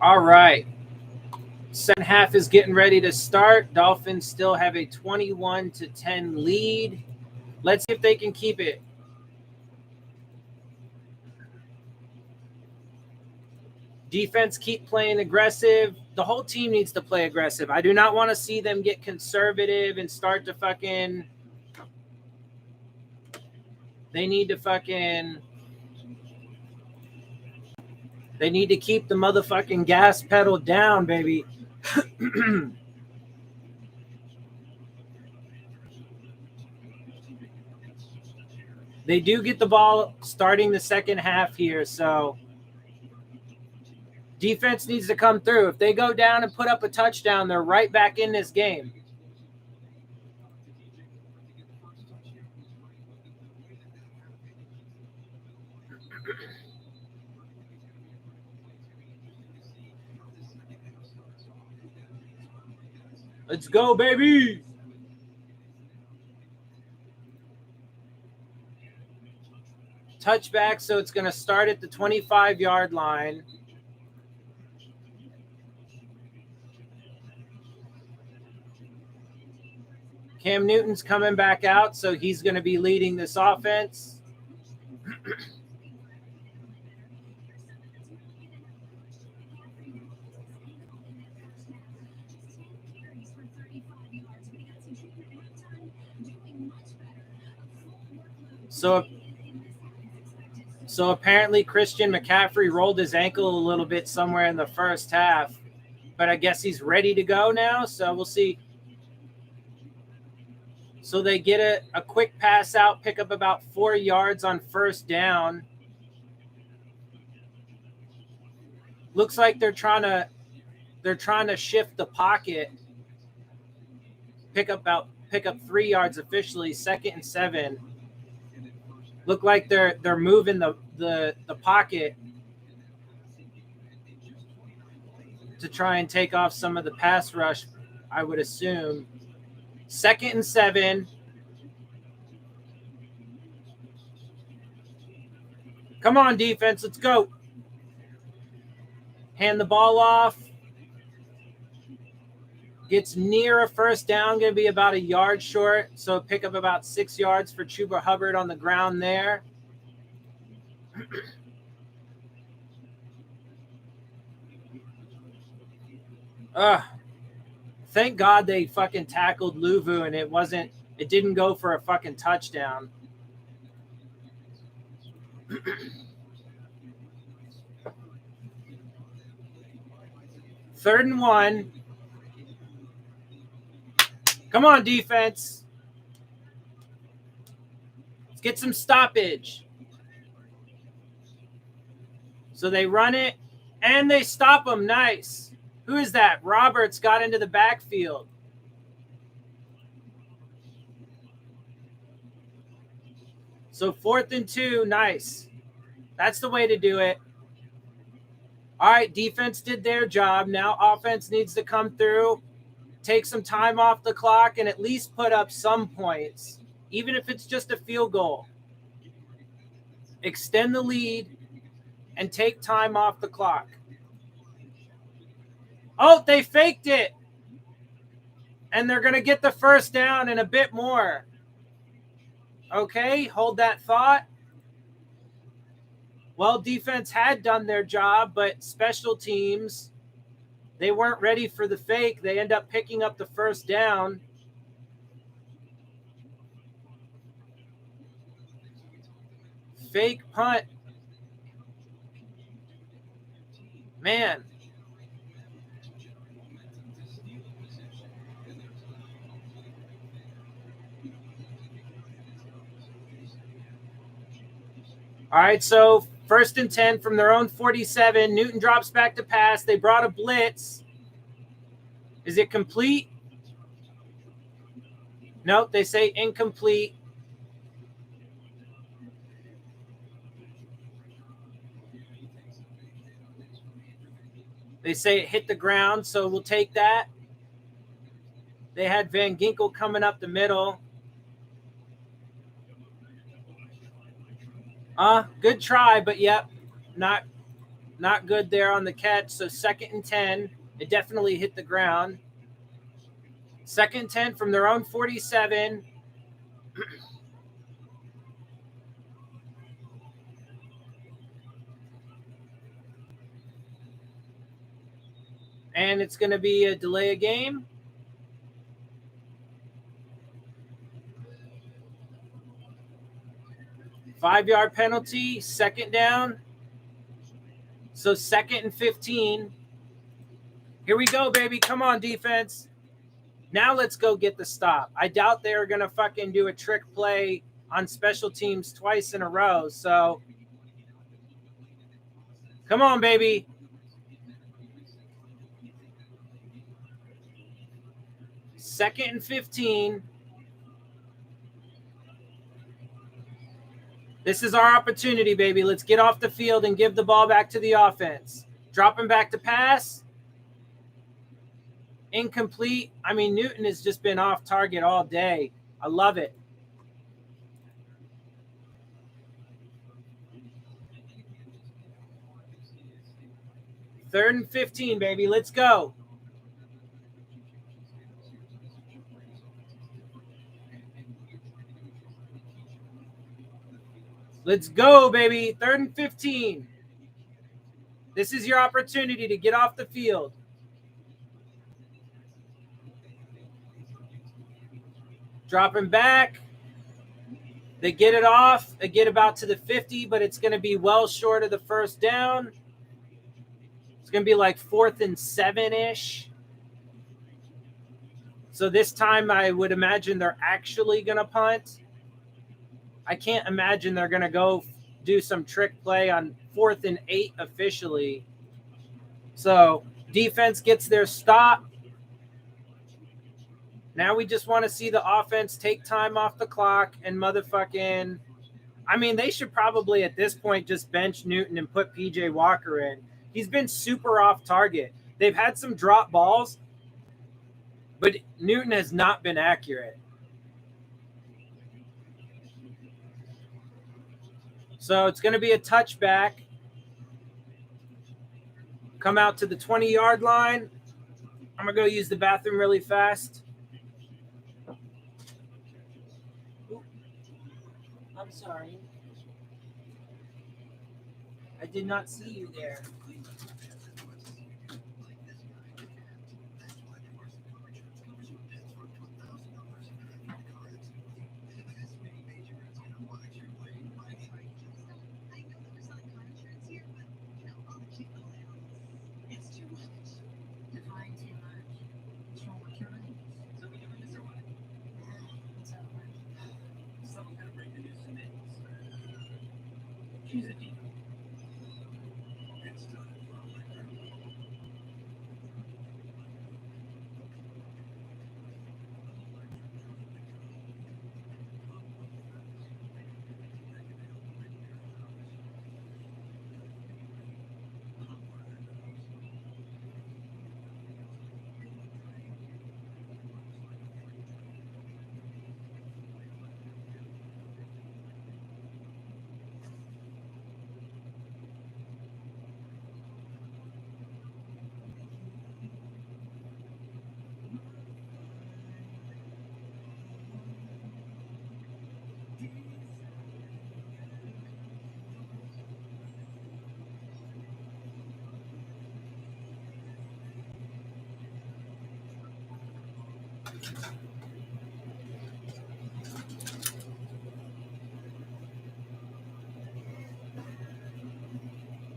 All right. Second half is getting ready to start. Dolphins still have a 21-10 lead. Let's see if they can keep it. Defense keep playing aggressive. The whole team needs to play aggressive. I do not want to see them get conservative and start to fucking... They need to keep the motherfucking gas pedal down, baby. They do get the ball starting the second half here, so defense needs to come through. If they go down and put up a touchdown, they're right back in this game. Let's go, baby. Touchback, so it's going to start at the 25-yard line. Cam Newton's coming back out, so he's going to be leading this offense. So apparently Christian McCaffrey rolled his ankle a little bit somewhere in the first half, but I guess he's ready to go now, so we'll see. So they get a quick pass out, pick up about 4 yards on first down. Looks like they're trying to shift the pocket. Pick up 3 yards officially, 2nd and 7. Look like they're moving the pocket to try and take off some of the pass rush, I would assume. 2nd and 7. Come on, defense, let's go. Hand the ball off. Gets near a first down, going to be about a yard short. So pick up about 6 yards for Chuba Hubbard on the ground there. Thank God they fucking tackled Luvu and it didn't go for a fucking touchdown. Third and 1. Come on, defense. Let's get some stoppage. So they run it, and they stop them. Nice. Who is that? Roberts got into the backfield. So 4th and 2, nice. That's the way to do it. All right, defense did their job. Now offense needs to come through, take some time off the clock, and at least put up some points, even if it's just a field goal. Extend the lead and take time off the clock. Oh, they faked it. And they're going to get the first down and a bit more. Okay, hold that thought. Well, defense had done their job, but special teams, they weren't ready for the fake. They end up picking up the first down. Fake punt. Man. All right, so 1st and 10 from their own 47. Newton drops back to pass. They brought a blitz. Is it complete? Nope, they say incomplete. They say it hit the ground, so we'll take that. They had Van Ginkel coming up the middle. Good try, but yep, not Not good there on the catch. So 2nd and 10. It definitely hit the ground. 2nd and 10 from their own 47. And it's going to be a delay of game. Five-yard penalty, 2nd down. So 2nd and 15. Here we go, baby. Come on, defense. Now let's go get the stop. I doubt they're going to fucking do a trick play on special teams twice in a row. So come on, baby. Second and 15. This is our opportunity, baby. Let's get off the field and give the ball back to the offense. Dropping back to pass. Incomplete. I mean, Newton has just been off target all day. I love it. Third and 15, baby. Let's go. Let's go, baby. 3rd and 15. This is your opportunity to get off the field. Dropping back. They get it off. They get about to the 50, but it's going to be well short of the 1st down. It's going to be like 4th and 7-ish. So this time I would imagine they're actually going to punt. I can't imagine they're going to go do some trick play on 4th and 8 officially. So defense gets their stop. Now we just want to see the offense take time off the clock and motherfucking – I mean, they should probably at this point just bench Newton and put P.J. Walker in. He's been super off target. They've had some drop balls, but Newton has not been accurate. So it's going to be a touchback. Come out to the 20-yard line. I'm going to go use the bathroom really fast. I'm sorry. I did not see you there.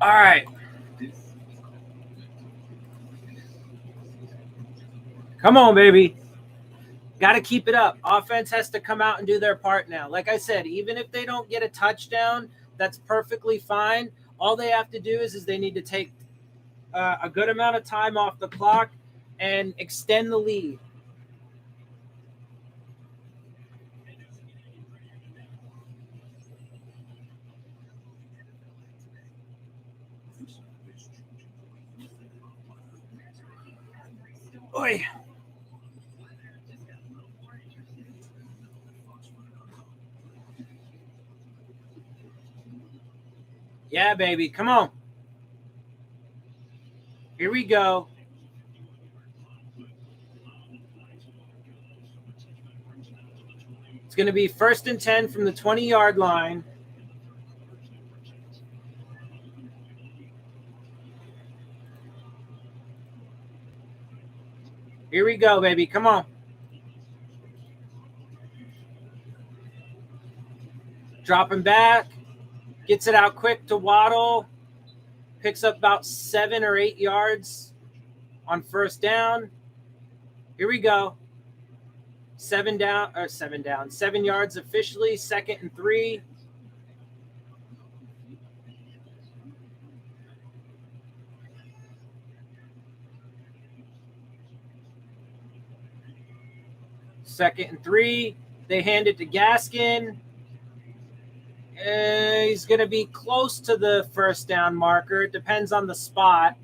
All right. Come on, baby. Got to keep it up. Offense has to come out and do their part now. Like I said, even if they don't get a touchdown, that's perfectly fine. All they have to do is they need to take a good amount of time off the clock and extend the lead. Oy. Yeah, baby. Come on. Here we go. It's going to be 1st and 10 from the 20-yard line. Here we go, baby. Come on. Dropping back. Gets it out quick to Waddle. Picks up about 7 or 8 yards on 1st down. Here we go. 7 down. 7 yards officially. 2nd and 3. Second and 3. They hand it to Gaskin. He's going to be close to the 1st down marker. It depends on the spot.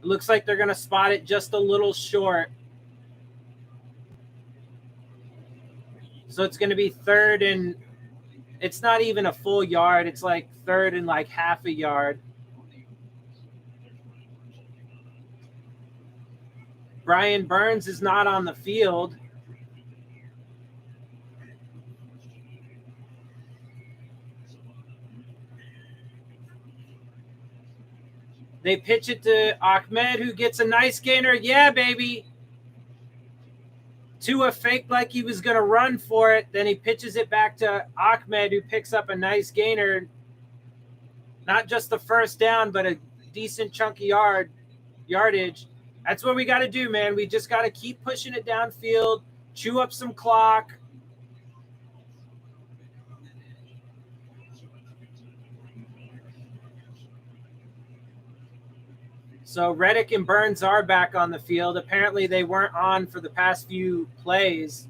It looks like they're going to spot it just a little short. So it's going to be 3rd and it's not even a full yard. It's like 3rd and like half a yard. Brian Burns is not on the field. They pitch it to Ahmed, who gets a nice gainer. Yeah, baby. Tua faked like he was going to run for it. Then he pitches it back to Ahmed, who picks up a nice gainer. Not just the 1st down, but a decent chunky yardage. That's what we got to do, man. We just got to keep pushing it downfield, chew up some clock. So Reddick and Burns are back on the field. Apparently they weren't on for the past few plays.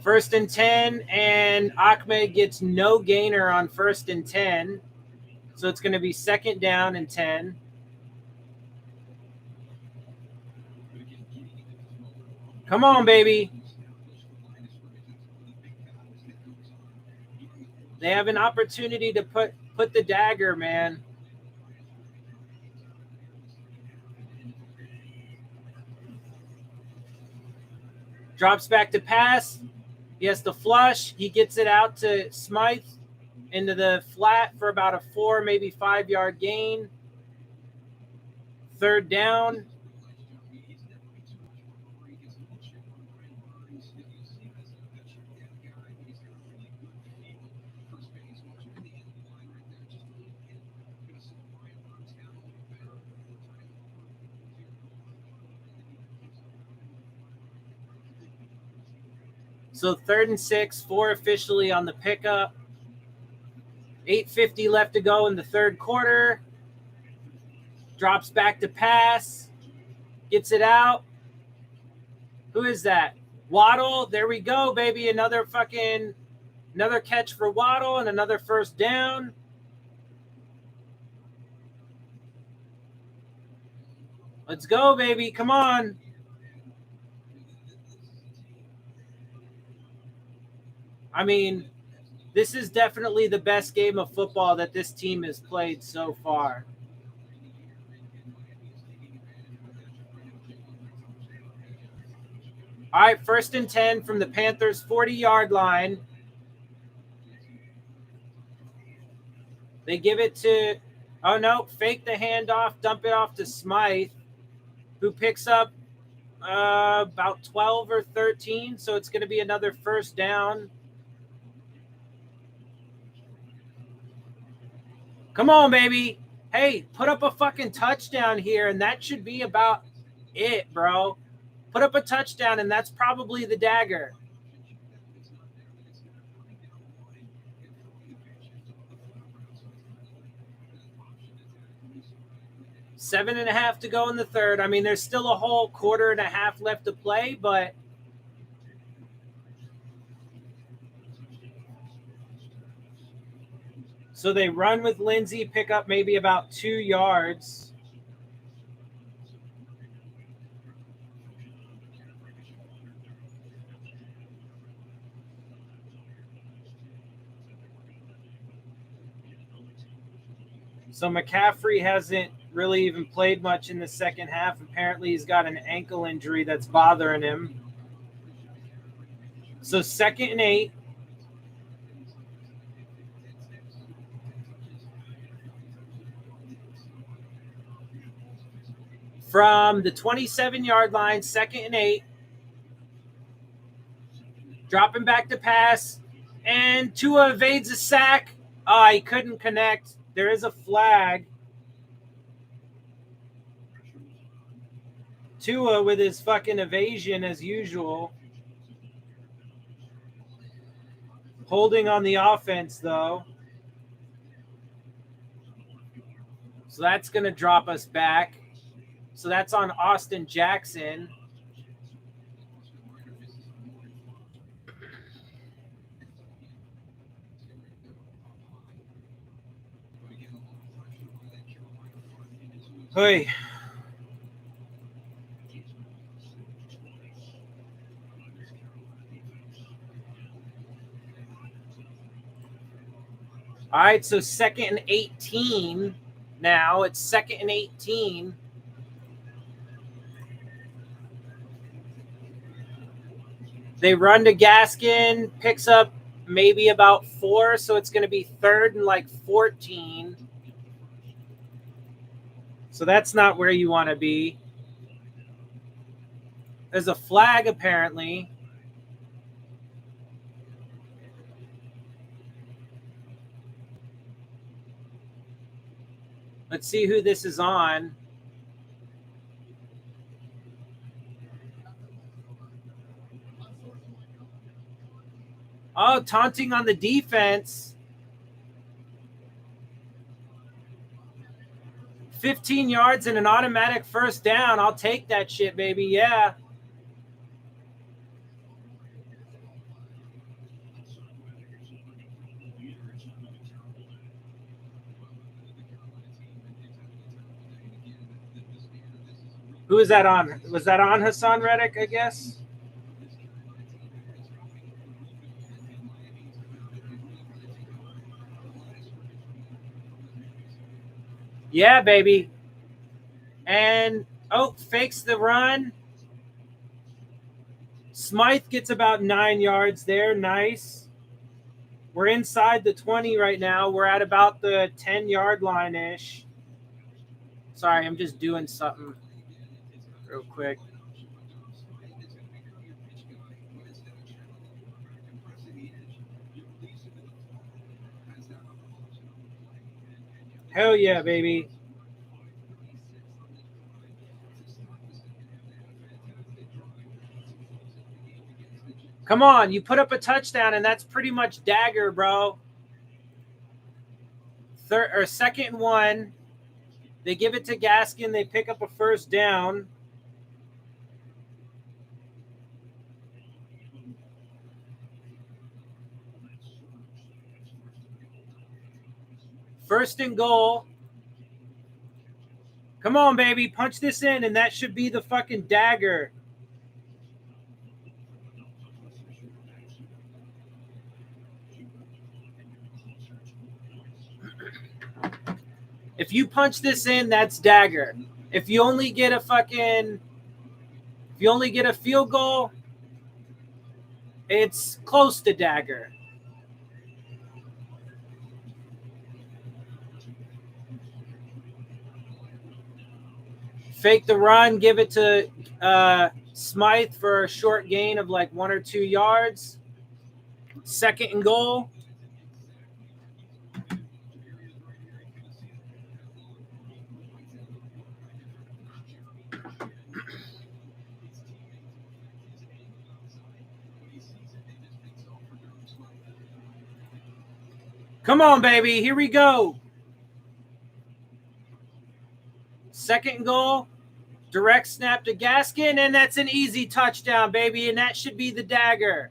1st and 10, and Ahmed gets no gainer on 1st and 10. So it's going to be 2nd down and 10. Come on, baby. They have an opportunity to put the dagger, man. Drops back to pass. He has to flush. He gets it out to Smythe into the flat for about a 4, maybe 5 yard gain. 3rd down. So 3rd and 6, 4 officially on the pickup. 8:50 left to go in the 3rd quarter. Drops back to pass. Gets it out. Who is that? Waddle. There we go, baby. Another catch for Waddle and another 1st down. Let's go, baby. Come on. I mean, this is definitely the best game of football that this team has played so far. All right, 1st and 10 from the Panthers 40-yard line. They give it to, oh no, fake the handoff, dump it off to Smythe, who picks up about 12 or 13. So it's going to be another 1st down. Come on, baby. Hey, put up a fucking touchdown here, and that should be about it, bro. Put up a touchdown, and that's probably the dagger. Seven and a half to go in the 3rd. I mean, there's still a whole 1.25 left to play, but so they run with Lindsey, pick up maybe about 2 yards. So McCaffrey hasn't really even played much in the second half. Apparently, he's got an ankle injury that's bothering him. So 2nd and 8. From the 27-yard line, 2nd and 8. Dropping back to pass. And Tua evades a sack. He couldn't connect. There is a flag. Tua with his fucking evasion as usual. Holding on the offense, though. So that's going to drop us back. So that's on Austin Jackson. Hey. All right, so 2nd and 18 now. It's 2nd and 18. They run to Gaskin, picks up maybe about 4, so it's going to be 3rd and like 14. So that's not where you want to be. There's a flag, apparently. Let's see who this is on. Oh, taunting on the defense. 15 yards and an automatic first down. I'll take that shit, baby. Yeah. Who is that on? Was that on Hassan Reddick, I guess? Yeah, baby. And, fakes the run. Smythe gets about 9 yards there. Nice. We're inside the 20 right now. We're at about the 10-yard line-ish. Sorry, I'm just doing something real quick. Hell yeah, baby. Come on, you put up a touchdown, and that's pretty much dagger, bro. 2nd and 1. They give it to Gaskin. They pick up a first down. First and goal. Come on, baby. Punch this in, and that should be the fucking dagger. If you punch this in, that's dagger. If you only get a field goal, it's close to dagger. Fake the run, give it to Smythe for a short gain of like 1 or 2 yards. 2nd and goal. Come on, baby. Here we go. 2nd and goal. Direct snap to Gaskin, and that's an easy touchdown, baby, and that should be the dagger.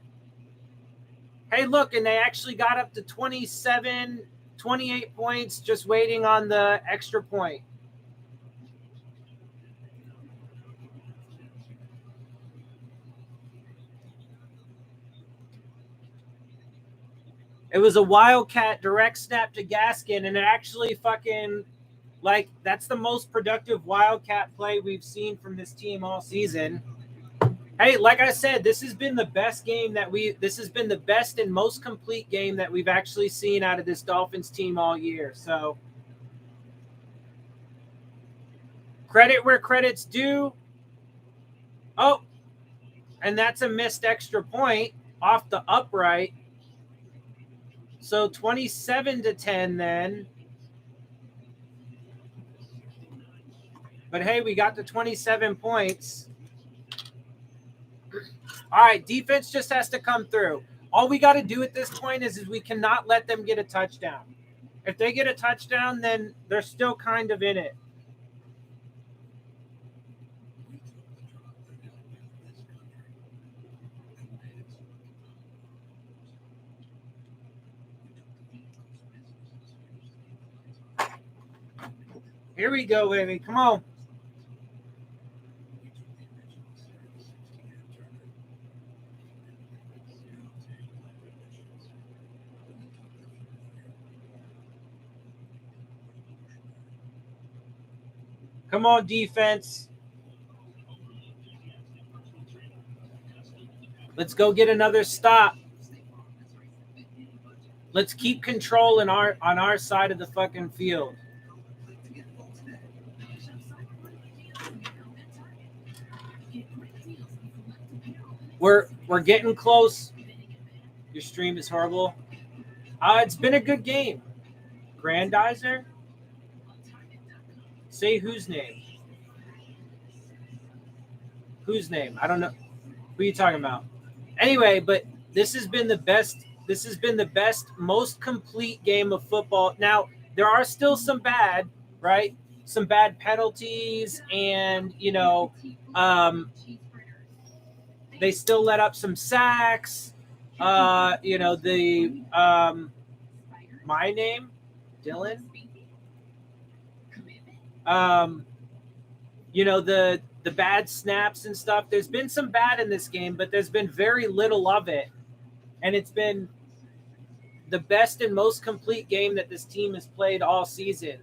Hey, look, and they actually got up to 27, 28 points just waiting on the extra point. It was a wildcat direct snap to Gaskin, and it actually fucking, like, that's the most productive wildcat play we've seen from this team all season. Hey, like I said, this has been the best and most complete game that we've actually seen out of this Dolphins team all year. So credit where credit's due. Oh, and that's a missed extra point off the upright. So 27-10 then. But hey, we got to 27 points. All right, defense just has to come through. All we got to do at this point is we cannot let them get a touchdown. If they get a touchdown, then they're still kind of in it. Here we go, baby. Come on. Come on, defense. Let's go get another stop. Let's keep control on our side of the fucking field. We're getting close. Your stream is horrible. It's been a good game. Grandizer? Say whose name? Whose name? I don't know. Who are you talking about? Anyway, but this has been the best. This has been the best, most complete game of football. Now, there are still some bad, right? Some bad penalties, and, you know, they still let up some sacks. You know, my name, Dylan. You know, the bad snaps and stuff. There's been some bad in this game, but there's been very little of it. And it's been the best and most complete game that this team has played all season.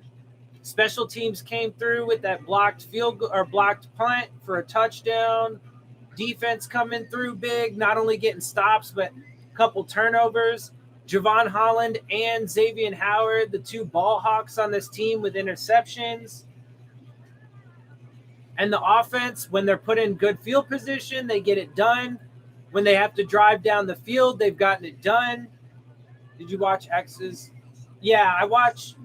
Special teams came through with that blocked field or blocked punt for a touchdown. Defense coming through big, not only getting stops, but a couple turnovers. Javon Holland and Xavier Howard, the two ball hawks on this team with interceptions. And the offense, when they're put in good field position, they get it done. When they have to drive down the field, they've gotten it done. Did you watch X's? Yeah, I watch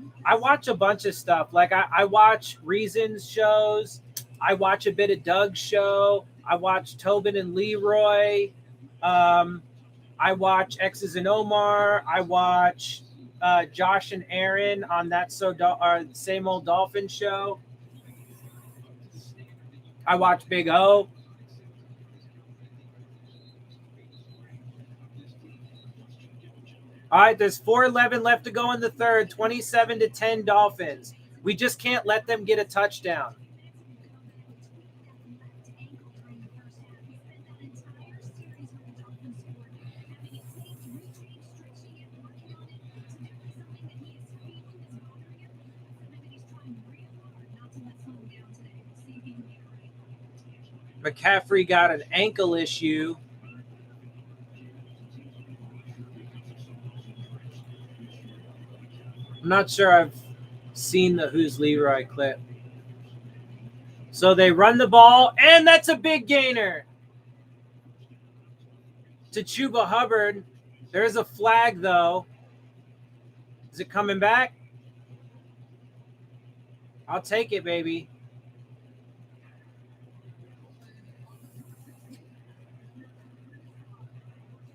a bunch of stuff. Like I watch Reasons shows. I watch a bit of Doug's show. I watch Tobin and Leroy. I watch X's and Omar. I watch Josh and Aaron on that Same Old Dolphin show. I watch Big O. All right, there's 4:11 left to go in the third, 27-10 Dolphins. We just can't let them get a touchdown. McCaffrey got an ankle issue. I'm not sure I've seen the Who's Leroy clip. So they run the ball, and that's a big gainer to Chuba Hubbard. There's a flag, though. Is it coming back? I'll take it, baby.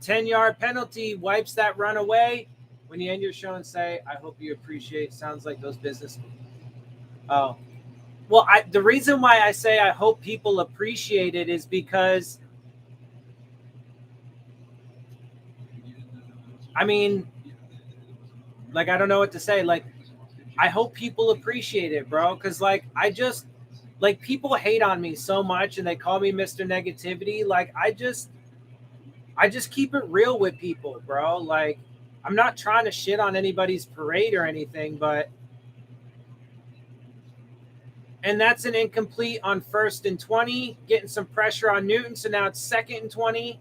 $10-yard penalty wipes that run away. When you end your show and say, I hope you appreciate, sounds like those business. Oh. Well, the reason why I say I hope people appreciate it is because, I mean, like, I don't know what to say. Like, I hope people appreciate it, bro. Because, like, people hate on me so much and they call me Mr. Negativity. Like, I just keep it real with people, bro. Like, I'm not trying to shit on anybody's parade or anything, but. And that's an incomplete on 1st and 20, getting some pressure on Newton. So now it's 2nd and 20.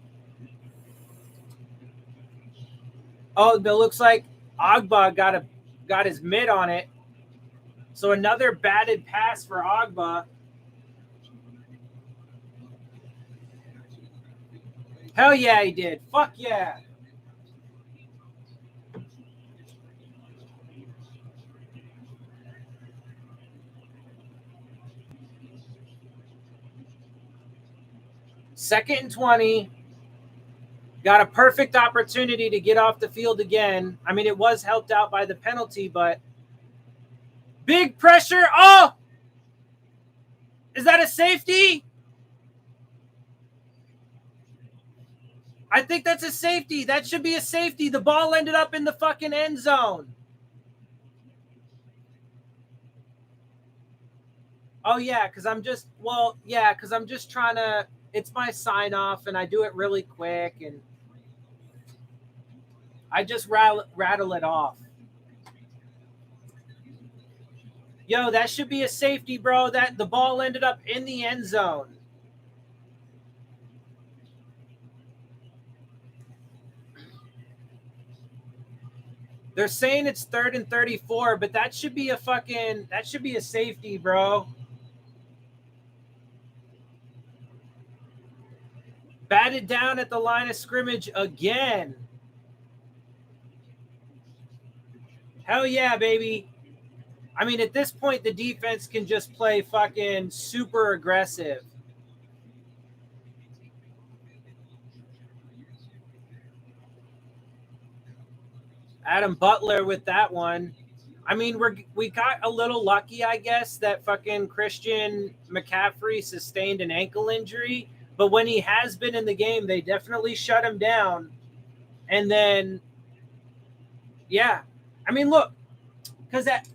Oh, but it looks like Agba got his mid on it. So another batted pass for Agba. Hell yeah, he did. Fuck yeah. Second and 20. Got a perfect opportunity to get off the field again. I mean, it was helped out by the penalty, but big pressure. Oh! Is that a safety? I think that's a safety. That should be a safety. The ball ended up in the fucking end zone. Oh, yeah, because I'm just trying to, it's my sign off and I do it really quick and I just rattle it off. Yo, that should be a safety, bro. That the ball ended up in the end zone. They're saying it's 3rd and 34, but that should be a safety, bro. Batted down at the line of scrimmage again. Hell yeah, baby. I mean, at this point, the defense can just play fucking super aggressive. Adam Butler with that one. I mean, we got a little lucky, I guess, that fucking Christian McCaffrey sustained an ankle injury. But when he has been in the game, they definitely shut him down. And then, yeah. I mean, look, because that,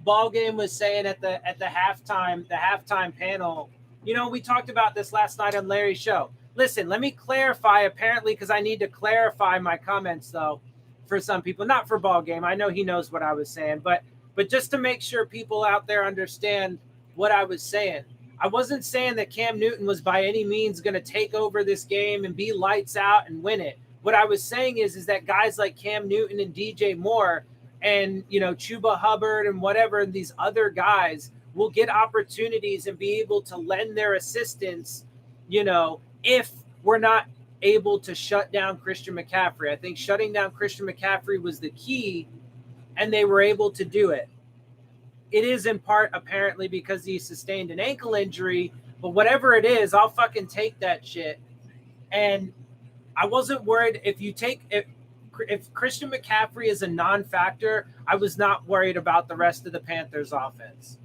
ball game was saying at the halftime panel, we talked about this last night on Larry's show. Listen, let me clarify, apparently, because I need to clarify my comments, though, for some people. Not for ball game. I know he knows what I was saying, but just to make sure people out there understand what I was saying. I wasn't saying that Cam Newton was by any means going to take over this game and be lights out and win it. What I was saying is that guys like Cam Newton and DJ Moore and, Chuba Hubbard and whatever, and these other guys will get opportunities and be able to lend their assistance, if we're not able to shut down Christian McCaffrey. I think shutting down Christian McCaffrey was the key, and they were able to do it. It is in part apparently because he sustained an ankle injury, but whatever it is, I'll fucking take that shit. And I wasn't worried if Christian McCaffrey is a non-factor, I was not worried about the rest of the Panthers offense.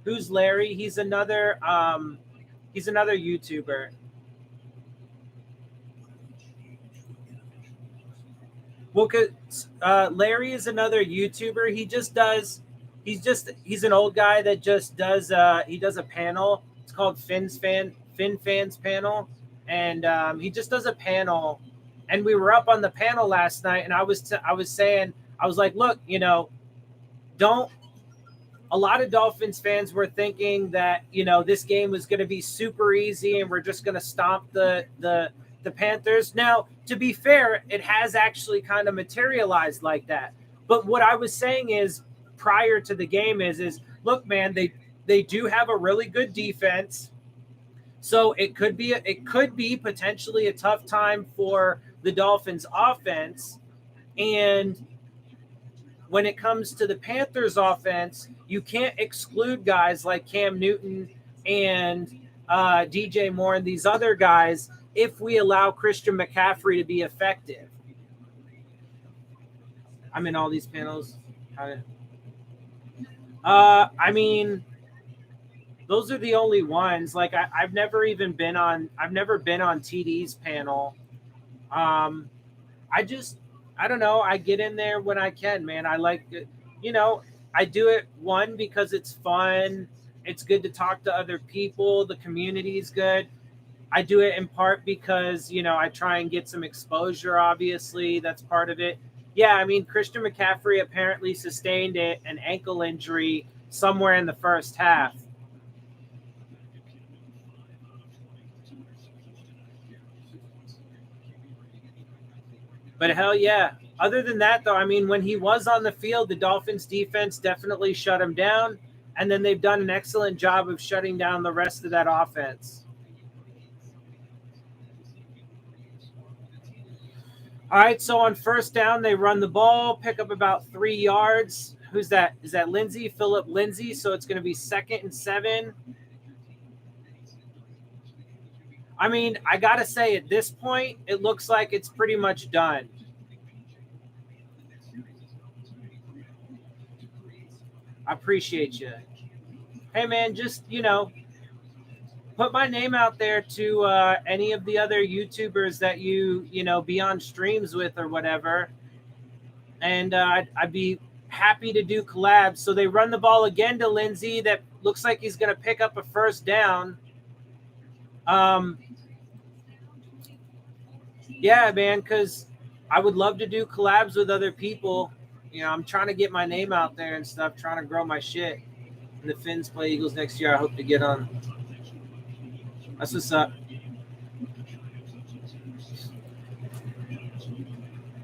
Who's Larry? He's another YouTuber. Well, Larry is another YouTuber. He's an old guy that just does he does a panel. It's called Fin Fans Panel, and he just does a panel. And we were up on the panel last night, and I was saying, I was like, look, a lot of Dolphins fans were thinking that, this game was going to be super easy and we're just going to stomp the Panthers. Now, to be fair, it has actually kind of materialized like that. But what I was saying is, prior to the game is look, man, they do have a really good defense. So it could be potentially a tough time for the Dolphins offense. And when it comes to the Panthers offense, you can't exclude guys like Cam Newton and DJ Moore and these other guys if we allow Christian McCaffrey to be effective. I'm in all these panels. I mean, those are the only ones. Like I've never been on TD's panel. I don't know. I get in there when I can, man. I like it. I do it, one, because it's fun. It's good to talk to other people. The community is good. I do it in part because, I try and get some exposure, obviously. That's part of it. Yeah, I mean, Christian McCaffrey apparently sustained an ankle injury somewhere in the first half. But hell yeah. Other than that, though, I mean, when he was on the field, the Dolphins defense definitely shut him down. And then they've done an excellent job of shutting down the rest of that offense. All right, so on first down, they run the ball, pick up about 3 yards. Who's that? Is that Lindsay? Philip Lindsay. So it's going to be 2nd and 7. I mean, I got to say, at this point, it looks like it's pretty much done. I appreciate you. Hey, man, just, put my name out there to any of the other YouTubers that you be on streams with or whatever. And I'd be happy to do collabs. So they run the ball again to Lindsay. That looks like he's going to pick up a first down. Yeah, man, because I would love to do collabs with other people. I'm trying to get my name out there and stuff, trying to grow my shit. And the Finns play Eagles next year. I hope to get on. That's what's up.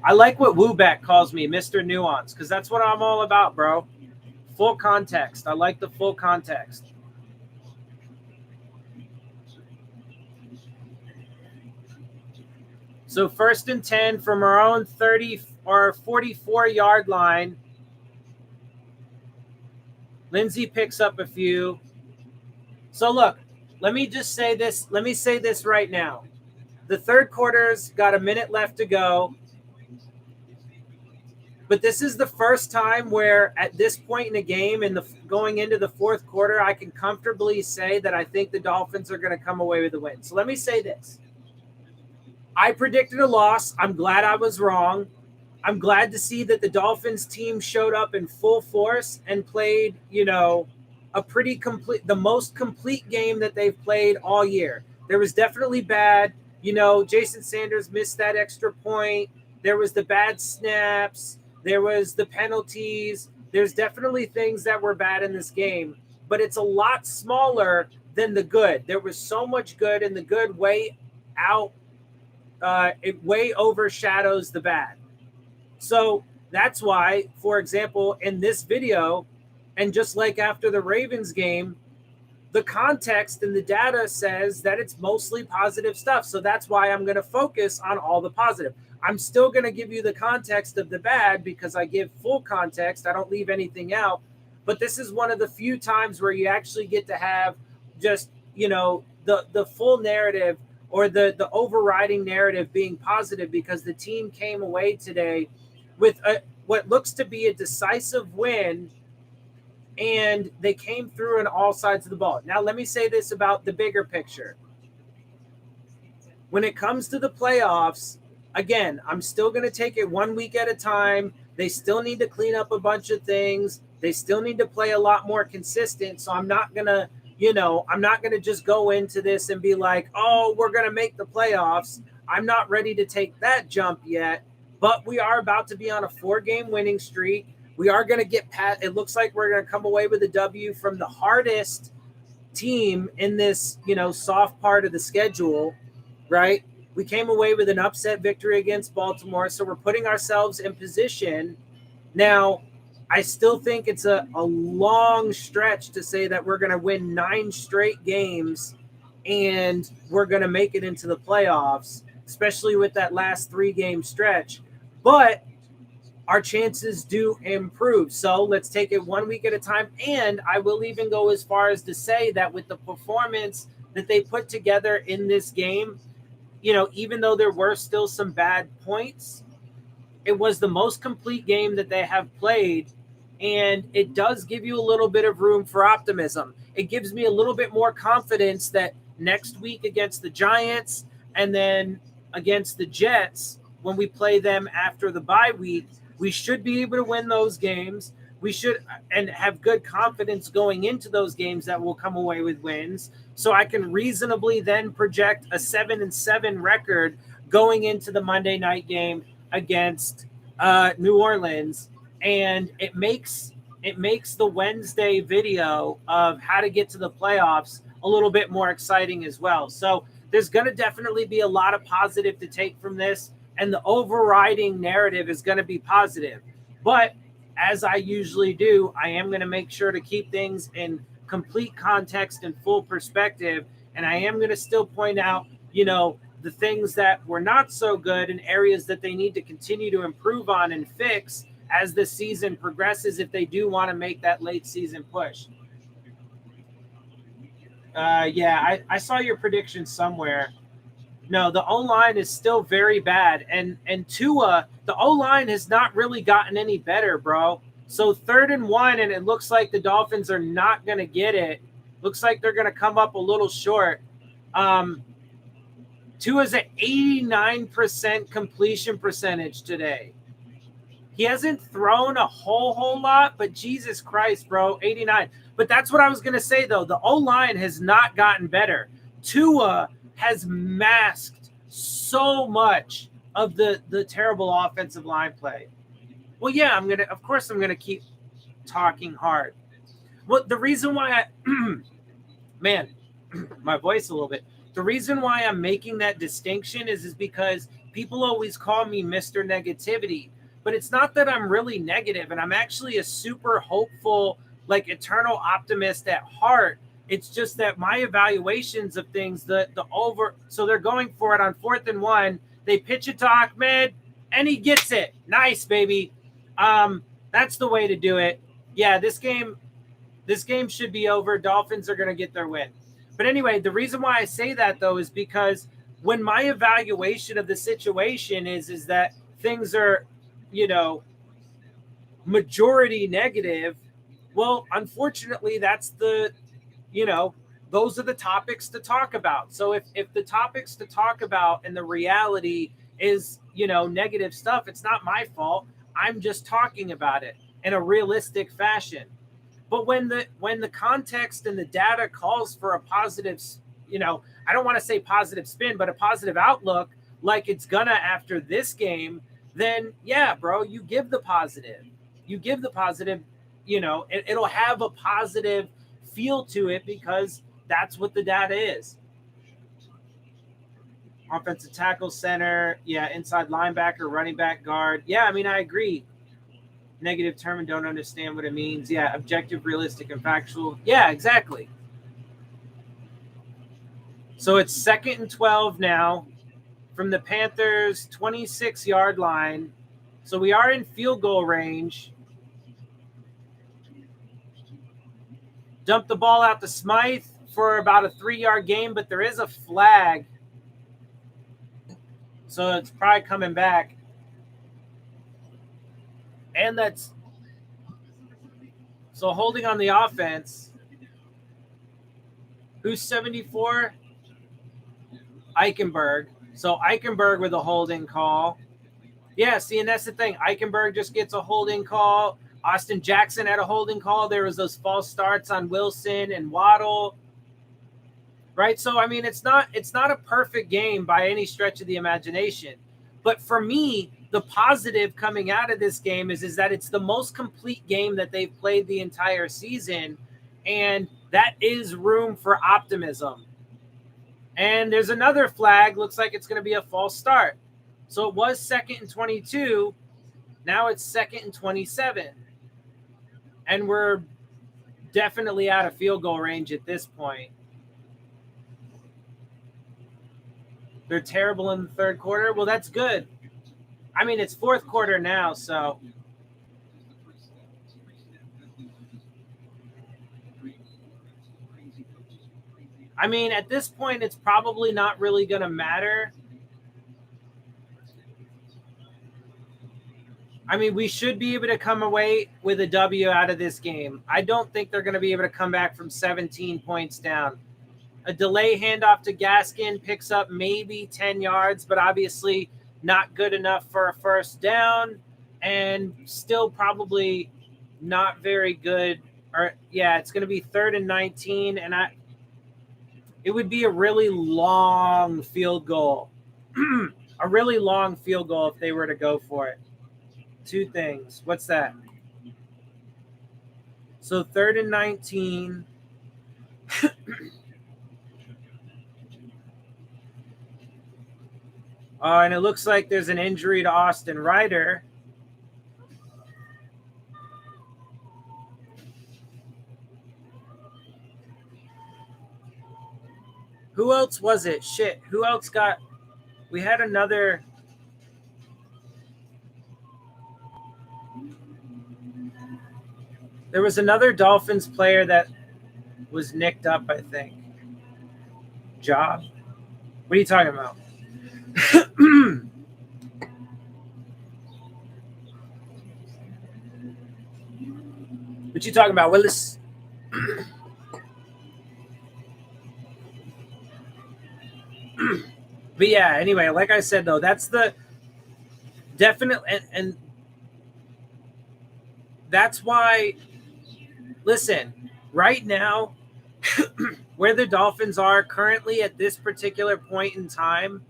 I like what Wooback calls me, Mr. Nuance, because that's what I'm all about, bro. Full context. I like the full context. So 1st and 10 from our own 30 or 44-yard line. Lindsay picks up a few. So look, let me just say this. Let me say this right now. The third quarter's got a minute left to go. But this is the first time where at this point in the game and going into the fourth quarter, I can comfortably say that I think the Dolphins are going to come away with the win. So let me say this. I predicted a loss. I'm glad I was wrong. I'm glad to see that the Dolphins team showed up in full force and played, a pretty complete, the most complete game that they've played all year. There was definitely bad. Jason Sanders missed that extra point. There was the bad snaps. There was the penalties. There's definitely things that were bad in this game, but it's a lot smaller than the good. There was so much good, and the good it way overshadows the bad. So that's why, for example, in this video, and just like after the Ravens game, the context and the data says that it's mostly positive stuff. So that's why I'm going to focus on all the positive. I'm still going to give you the context of the bad because I give full context. I don't leave anything out. But this is one of the few times where you actually get to have just, the full narrative or the overriding narrative being positive, because the team came away today with what looks to be a decisive win, and they came through on all sides of the ball. Now, let me say this about the bigger picture. When it comes to the playoffs, again, I'm still going to take it 1 week at a time. They still need to clean up a bunch of things. They still need to play a lot more consistent. So I'm not going to, I'm not going to just go into this and be like, oh, we're going to make the playoffs. I'm not ready to take that jump yet, but we are about to be on a 4-game winning streak. We are going to get past. It looks like we're going to come away with a W from the hardest team in this, soft part of the schedule, right? We came away with an upset victory against Baltimore, so we're putting ourselves in position. Now, I still think it's a long stretch to say that we're going to win 9 straight games and we're going to make it into the playoffs, especially with that last 3-game stretch. But our chances do improve. So let's take it 1 week at a time. And I will even go as far as to say that with the performance that they put together in this game, even though there were still some bad points, it was the most complete game that they have played. And it does give you a little bit of room for optimism. It gives me a little bit more confidence that next week against the Giants and then against the Jets, when we play them after the bye week, we should be able to win those games. we should and have good confidence going into those games that we'll come away with wins. So I can reasonably then project a 7-7 record going into the Monday night game against New Orleans. And it makes the Wednesday video of how to get to the playoffs a little bit more exciting as well. So there's going to definitely be a lot of positive to take from this. And the overriding narrative is going to be positive. But as I usually do, I am going to make sure to keep things in complete context and full perspective. And I am going to still point out, the things that were not so good and areas that they need to continue to improve on and fix as the season progresses if they do want to make that late season push. I saw your prediction somewhere. No, the O-line is still very bad. And Tua, the O-line has not really gotten any better, bro. So 3rd and 1, and it looks like the Dolphins are not going to get it. Looks like they're going to come up a little short. Tua's at 89% completion percentage today. He hasn't thrown a whole lot, but Jesus Christ, bro, 89. But that's what I was going to say, though. The O-line has not gotten better. Tua has masked so much of the terrible offensive line play. Well, yeah, I'm going to keep talking hard. Well, the reason why man, my voice a little bit. The reason why I'm making that distinction is because people always call me Mr. Negativity, but it's not that I'm really negative, and I'm actually a super hopeful, like eternal optimist at heart. It's just that my evaluations of things, so they're going for it on 4th and 1. They pitch it to Ahmed, and he gets it. Nice, baby. That's the way to do it. Yeah, this game should be over. Dolphins are going to get their win. But anyway, the reason why I say that, though, is because when my evaluation of the situation is that things are, majority negative, well, unfortunately, that's those are the topics to talk about. So if the topics to talk about and the reality is, negative stuff, it's not my fault. I'm just talking about it in a realistic fashion. But when the context and the data calls for a positive, I don't want to say positive spin, but a positive outlook, like it's gonna after this game, then yeah, bro, you give the positive. It'll have a positive feel to it because that's what the data is. Offensive tackle, center, yeah, inside linebacker, running back, guard. Yeah, I mean, I agree. Negative term and don't understand what it means. Yeah, objective, realistic, and factual. Yeah, exactly. So it's 2nd and 12 now from the Panthers' 26-yard line. So we are in field goal range. Dump the ball out to Smythe for about a 3-yard gain, but there is a flag. So it's probably coming back. And that's so holding on the offense. Who's 74? Eichenberg. So Eichenberg with a holding call. Yeah, see, and that's the thing. Eichenberg just gets a holding call. Austin Jackson had a holding call. There was those false starts on Wilson and Waddle. Right? So, I mean, it's not a perfect game by any stretch of the imagination. But for me, the positive coming out of this game is that it's the most complete game that they've played the entire season. And that is room for optimism. And there's another flag. Looks like it's going to be a false start. So it was 2nd and 22. Now it's 2nd and 27. And we're definitely out of field goal range at this point. They're terrible in the 3rd quarter. Well, that's good. I mean, it's 4th quarter now, so. I mean, at this point, it's probably not really going to matter. I mean, we should be able to come away with a W out of this game. I don't think they're going to be able to come back from 17 points down. A delay handoff to Gaskin picks up maybe 10 yards, but obviously not good enough for a first down, and still probably not very good. Or yeah, it's going to be 3rd and 19, and it would be a really long field goal. A really long field goal if they were to go for it. Two things. What's that? So 3rd and 19. And it looks like there's an injury to Austin Ryder. Who else was it? Shit. Who else got? We had another. There was another Dolphins player that was nicked up, I think. Job. What are you talking about? What you talking about, Willis? But yeah, anyway, like I said though, that's the definite, and that's why. Listen, right now, where the Dolphins are currently at this particular point in time,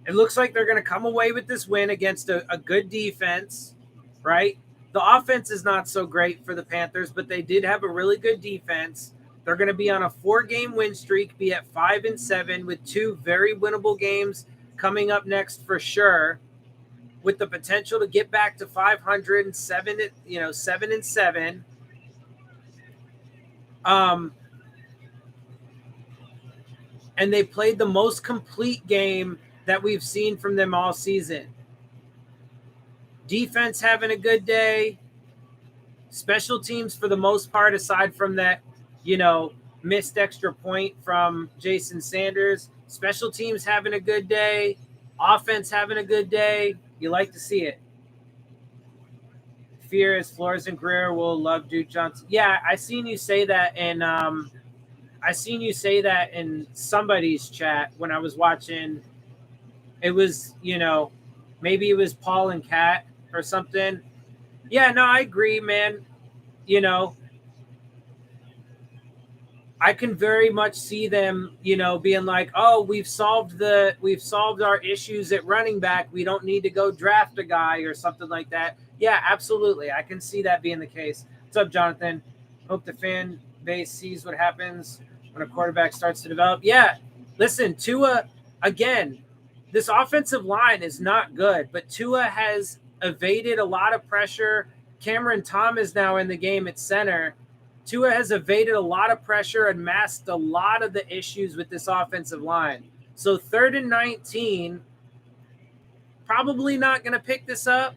it looks like they're going to come away with this win against a good defense, right? The offense is not so great for the Panthers, but they did have a really good defense. They're going to be on a 4-game win streak, be at 5-7 with 2 very winnable games coming up next for sure, with the potential to get back to 500 and 7-7. And they played the most complete game that we've seen from them all season. Defense having a good day. Special teams for the most part, aside from that, missed extra point from Jason Sanders. Special teams having a good day. Offense having a good day. You like to see it. Fear is Flores and Greer will love Duke Johnson. Yeah, I seen you say that in somebody's chat when I was watching. It was, maybe it was Paul and Kat or something. Yeah, no, I agree, man. I can very much see them, being like, "Oh, we've solved our issues at running back. We don't need to go draft a guy or something like that." Yeah, absolutely. I can see that being the case. What's up, Jonathan? Hope the fan base sees what happens when a quarterback starts to develop. Yeah, listen, Tua, again, this offensive line is not good, but Tua has evaded a lot of pressure. Cameron Thomas now in the game at center. Tua has evaded a lot of pressure and masked a lot of the issues with this offensive line. So 3rd and 19, probably not going to pick this up.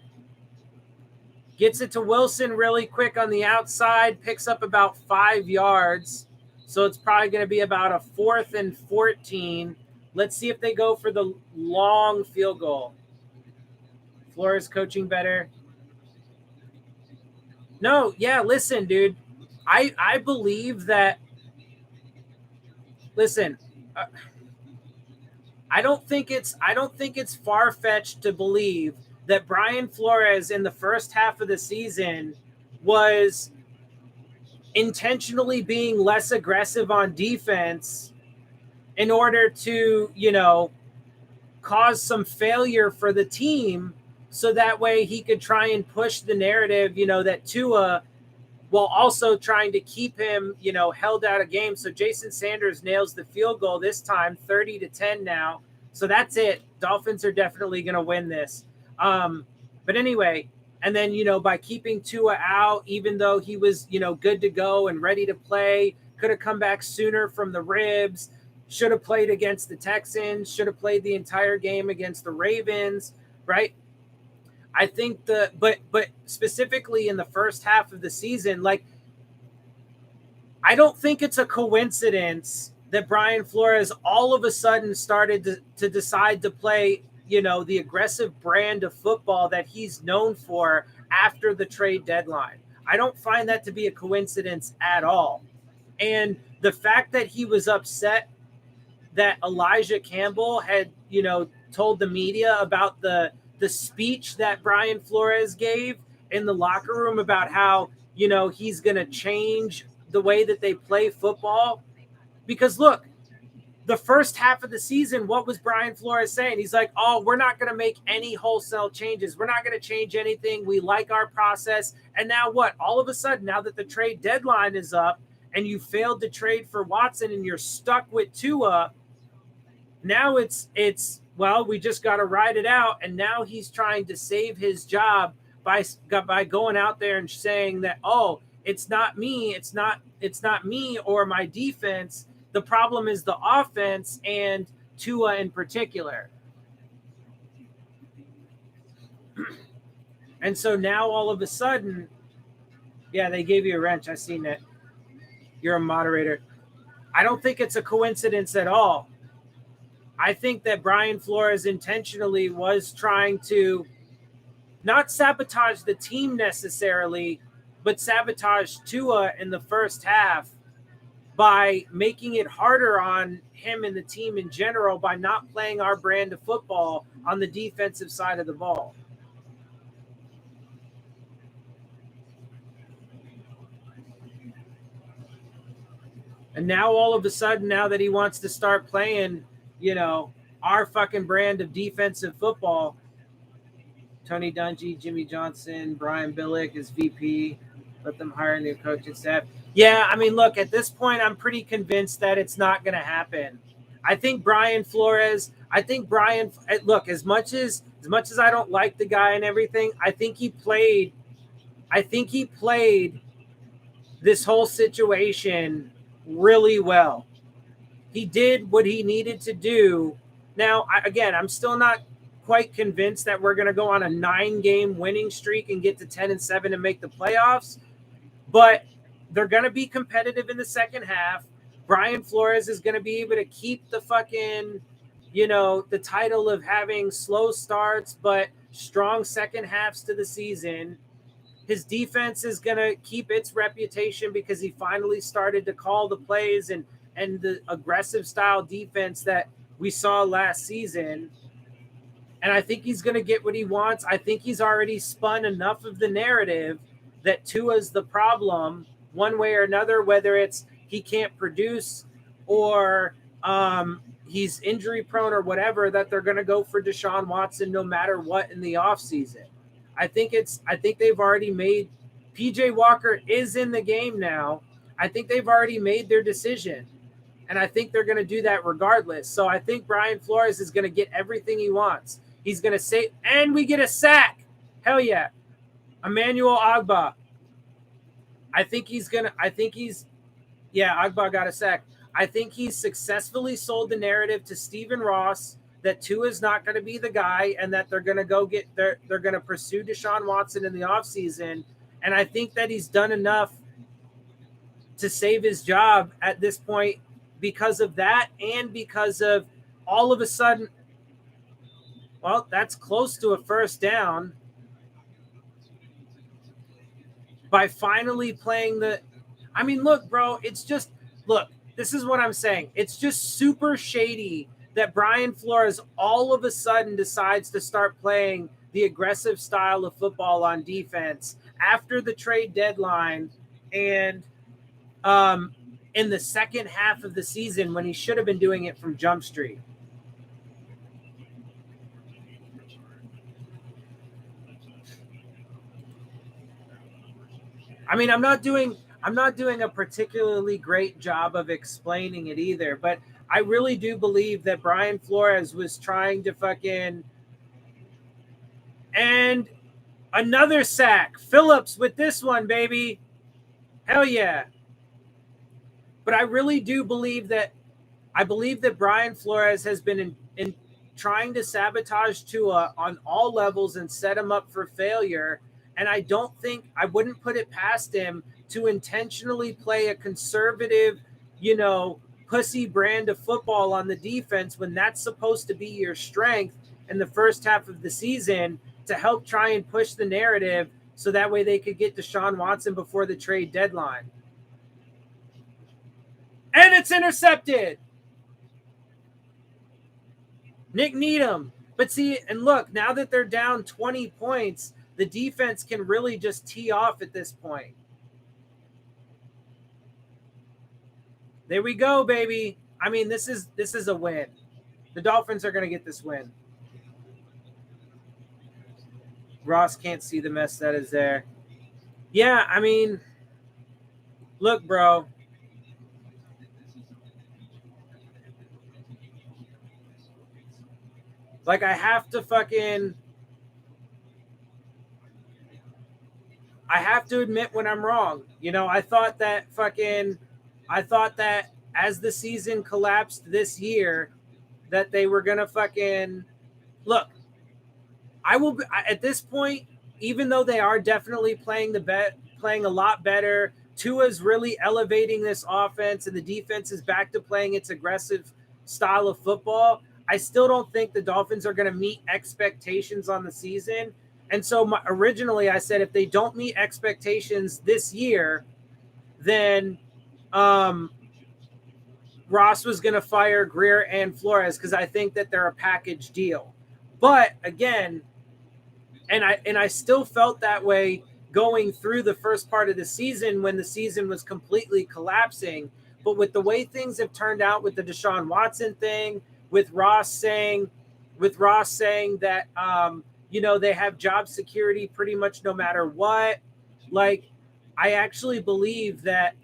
Gets it to Wilson really quick on the outside, picks up about 5 yards. So it's probably going to be about a 4th and 14. Let's see if they go for the long field goal. Flores coaching better. No, yeah, listen, dude. I believe that. Listen, I don't think it's far-fetched to believe that Brian Flores in the first half of the season was intentionally being less aggressive on defense in order to, cause some failure for the team, so that way he could try and push the narrative, that Tua, while also trying to keep him, held out of game. So Jason Sanders nails the field goal this time, 30-10 now. So that's it. Dolphins are definitely going to win this. But anyway, and then, by keeping Tua out, even though he was, good to go and ready to play, could have come back sooner from the ribs, should have played against the Texans, should have played the entire game against the Ravens, right? I think but specifically in the first half of the season, like, I don't think it's a coincidence that Brian Flores all of a sudden started to decide to play, the aggressive brand of football that he's known for after the trade deadline. I don't find that to be a coincidence at all. And the fact that he was upset that Elijah Campbell had, told the media about the speech that Brian Flores gave in the locker room about how, he's going to change the way that they play football. Because look, the first half of the season, what was Brian Flores saying? He's like, oh, we're not going to make any wholesale changes. We're not going to change anything. We like our process. And now what? All of a sudden, now that the trade deadline is up and you failed to trade for Watson and you're stuck with Tua, now it's well, we just got to ride it out. And now he's trying to save his job by going out there and saying that, oh, it's not me. It's not me or my defense. The problem is the offense and Tua in particular. And so now all of a sudden, yeah, they gave you a wrench. I seen that. You're a moderator. I don't think it's a coincidence at all. I think that Brian Flores intentionally was trying to not sabotage the team necessarily, but sabotage Tua in the first half by making it harder on him and the team in general by not playing our brand of football on the defensive side of the ball. And now all of a sudden, now that he wants to start playing, our fucking brand of defensive football, Tony Dungy, Jimmy Johnson, Brian Billick is VP, let them hire a new coaching staff. Yeah, I mean, look, at this point, I'm pretty convinced that it's not going to happen. I think Brian Flores, look, as much as I don't like the guy and everything, I think he played this whole situation really well. He did what he needed to do. Now, I'm still not quite convinced that we're going to go on a 9-game winning streak and get to 10-7 and make the playoffs, but they're going to be competitive in the second half. Brian Flores is going to be able to keep the fucking, the title of having slow starts but strong second halves to the season. His defense is going to keep its reputation because he finally started to call the plays and the aggressive style defense that we saw last season. And I think he's going to get what he wants. I think he's already spun enough of the narrative that Tua's the problem one way or another, whether it's he can't produce or he's injury prone or whatever, that they're going to go for Deshaun Watson no matter what in the offseason. I think they've already made PJ Walker is in the game now. I think they've already made their decision. And I think they're going to do that regardless. So I think Brian Flores is going to get everything he wants. He's going to say, and we get a sack. Hell yeah. Emmanuel Ogbah. Ogbah got a sack. I think he's successfully sold the narrative to Stephen Ross that Tua is not going to be the guy and that they're going to they're going to pursue Deshaun Watson in the offseason. And I think that he's done enough to save his job at this point because of that and because of all of a sudden, well, that's close to a first down by finally playing look, bro, this is what I'm saying. It's just super shady that Brian Flores all of a sudden decides to start playing the aggressive style of football on defense after the trade deadline and in the second half of the season when he should have been doing it from Jump Street. I mean, I'm not doing a particularly great job of explaining it either, but I really do believe that Brian Flores was trying to fucking and another sack. Phillips with this one, baby. Hell yeah. But I really do believe that Brian Flores has been in trying to sabotage Tua on all levels and set him up for failure. And I wouldn't put it past him to intentionally play a conservative, pussy brand of football on the defense when that's supposed to be your strength in the first half of the season to help try and push the narrative so that way they could get Deshaun Watson before the trade deadline. And it's intercepted. Nick Needham. But see, and look, now that they're down 20 points, the defense can really just tee off at this point. There we go, baby. I mean, this is a win. The Dolphins are going to get this win. Ross can't see the mess that is there. Yeah, I mean, look, bro. Like, I have to admit when I'm wrong. I thought that as the season collapsed this year, that they were going to look. At this point, even though they are definitely playing a lot better, Tua's really elevating this offense and the defense is back to playing its aggressive style of football. I still don't think the Dolphins are going to meet expectations on the season. And so originally I said if they don't meet expectations this year, then Ross was going to fire Grier and Flores because I think that they're a package deal. But again, and I still felt that way going through the first part of the season when the season was completely collapsing. But with the way things have turned out with the Deshaun Watson thing, with Ross saying that they have job security pretty much no matter what, like, I actually believe that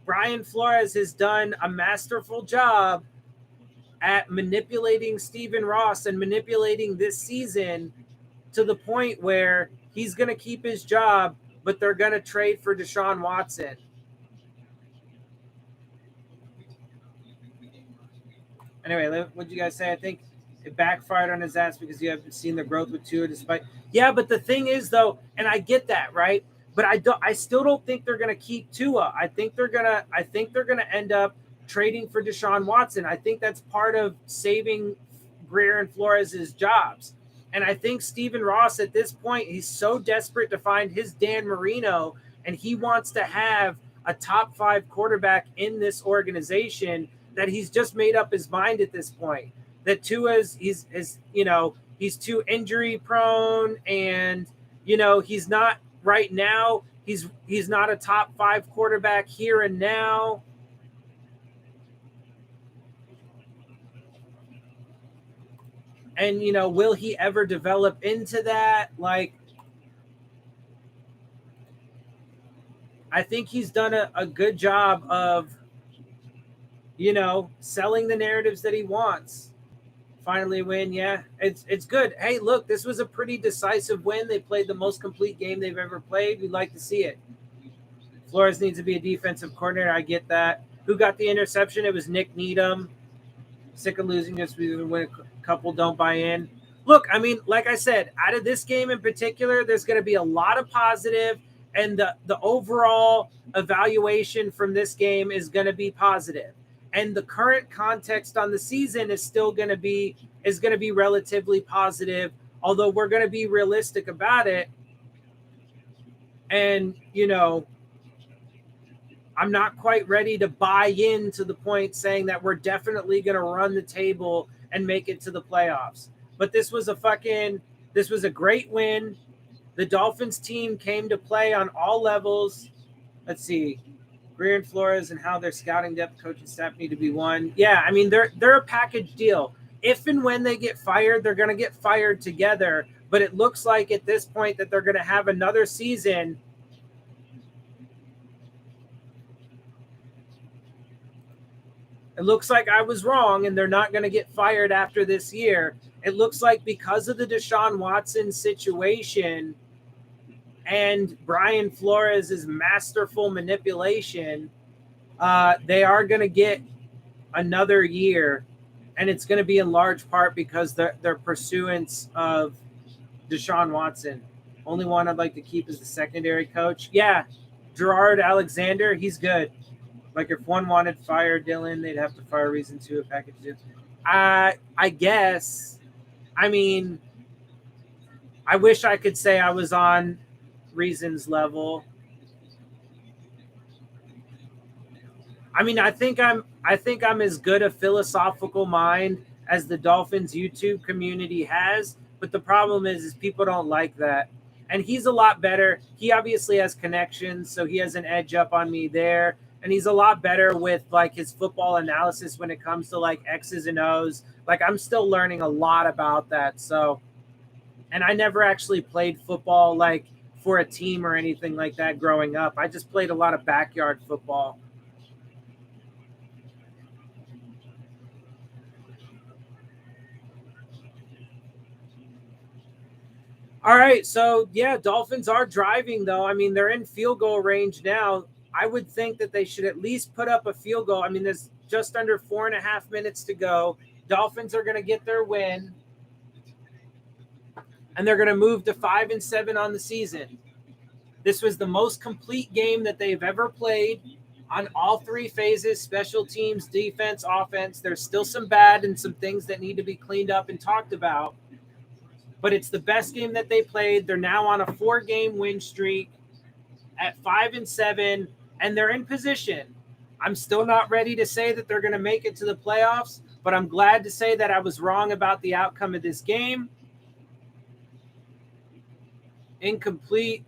Brian Flores has done a masterful job at manipulating Stephen Ross and manipulating this season to the point where he's going to keep his job, but they're going to trade for Deshaun Watson. Anyway, what did you guys say? I think it backfired on his ass because you haven't seen the growth with Tua despite. Yeah, but the thing is, though, and I get that, right? But I still don't think they're going to keep Tua. I think they're gonna end up trading for Deshaun Watson. I think that's part of saving Grier and Flores' jobs. And I think Stephen Ross at this point, he's so desperate to find his Dan Marino, and he wants to have a top 5 quarterback in this organization that he's just made up his mind at this point. That Tua's he's too injury prone, and he's not right now. He's not a top 5 quarterback here and now. And, will he ever develop into that? Like, I think he's done a good job of, selling the narratives that he wants. Finally win, yeah, it's good. Hey, look, this was a pretty decisive win. They played the most complete game they've ever played. We'd like to see it. Flores needs to be a defensive coordinator. I get that. Who got the interception? It was Nick Needham. Sick of losing just because we win a couple don't buy in. Look, I mean, like I said, out of this game in particular, there's going to be a lot of positive, and the overall evaluation from this game is going to be positive. And the current context on the season is still going to be relatively positive, although we're going to be realistic about it. And, I'm not quite ready to buy in to the point saying that we're definitely going to run the table and make it to the playoffs. But this was a great win. The Dolphins team came to play on all levels. Let's see. Grier and Flores and how their scouting depth, coaching staff need to be one. Yeah, I mean, they're a package deal. If and when they get fired, they're going to get fired together. But it looks like at this point that they're going to have another season. It looks like I was wrong, and they're not going to get fired after this year. It looks like because of the Deshaun Watson situation and Brian Flores' masterful manipulation, they are going to get another year, and it's going to be in large part because their pursuance of Deshaun Watson. Only one I'd like to keep is the secondary coach. Yeah, Gerard Alexander, he's good. Like, if one wanted to fire Dylan, they'd have to fire Reason 2 a package 2. I guess. I mean, I wish I could say I was on Reason's level. I mean, I think I'm as good a philosophical mind as the Dolphins YouTube community has, But the problem is people don't like that. And he's a lot better. He obviously has connections, so he has an edge up on me there. And he's a lot better with like his football analysis when it comes to like X's and O's. Like I'm still learning a lot about that. So, and I never actually played football like for a team or anything like that growing up. I just played a lot of backyard football. All right, so yeah, Dolphins are driving though. I mean, they're in field goal range now. I would think that they should at least put up a field goal. I mean, there's just under 4.5 minutes to go. Dolphins are going to get their win, and they're going to move to 5-7 on the season. This was the most complete game that they've ever played on all three phases: special teams, defense, offense. There's still some bad and some things that need to be cleaned up and talked about. But it's the best game that they played. They're now on a 4-game win streak at 5-7, and they're in position. I'm still not ready to say that they're going to make it to the playoffs, but I'm glad to say that I was wrong about the outcome of this game. Incomplete.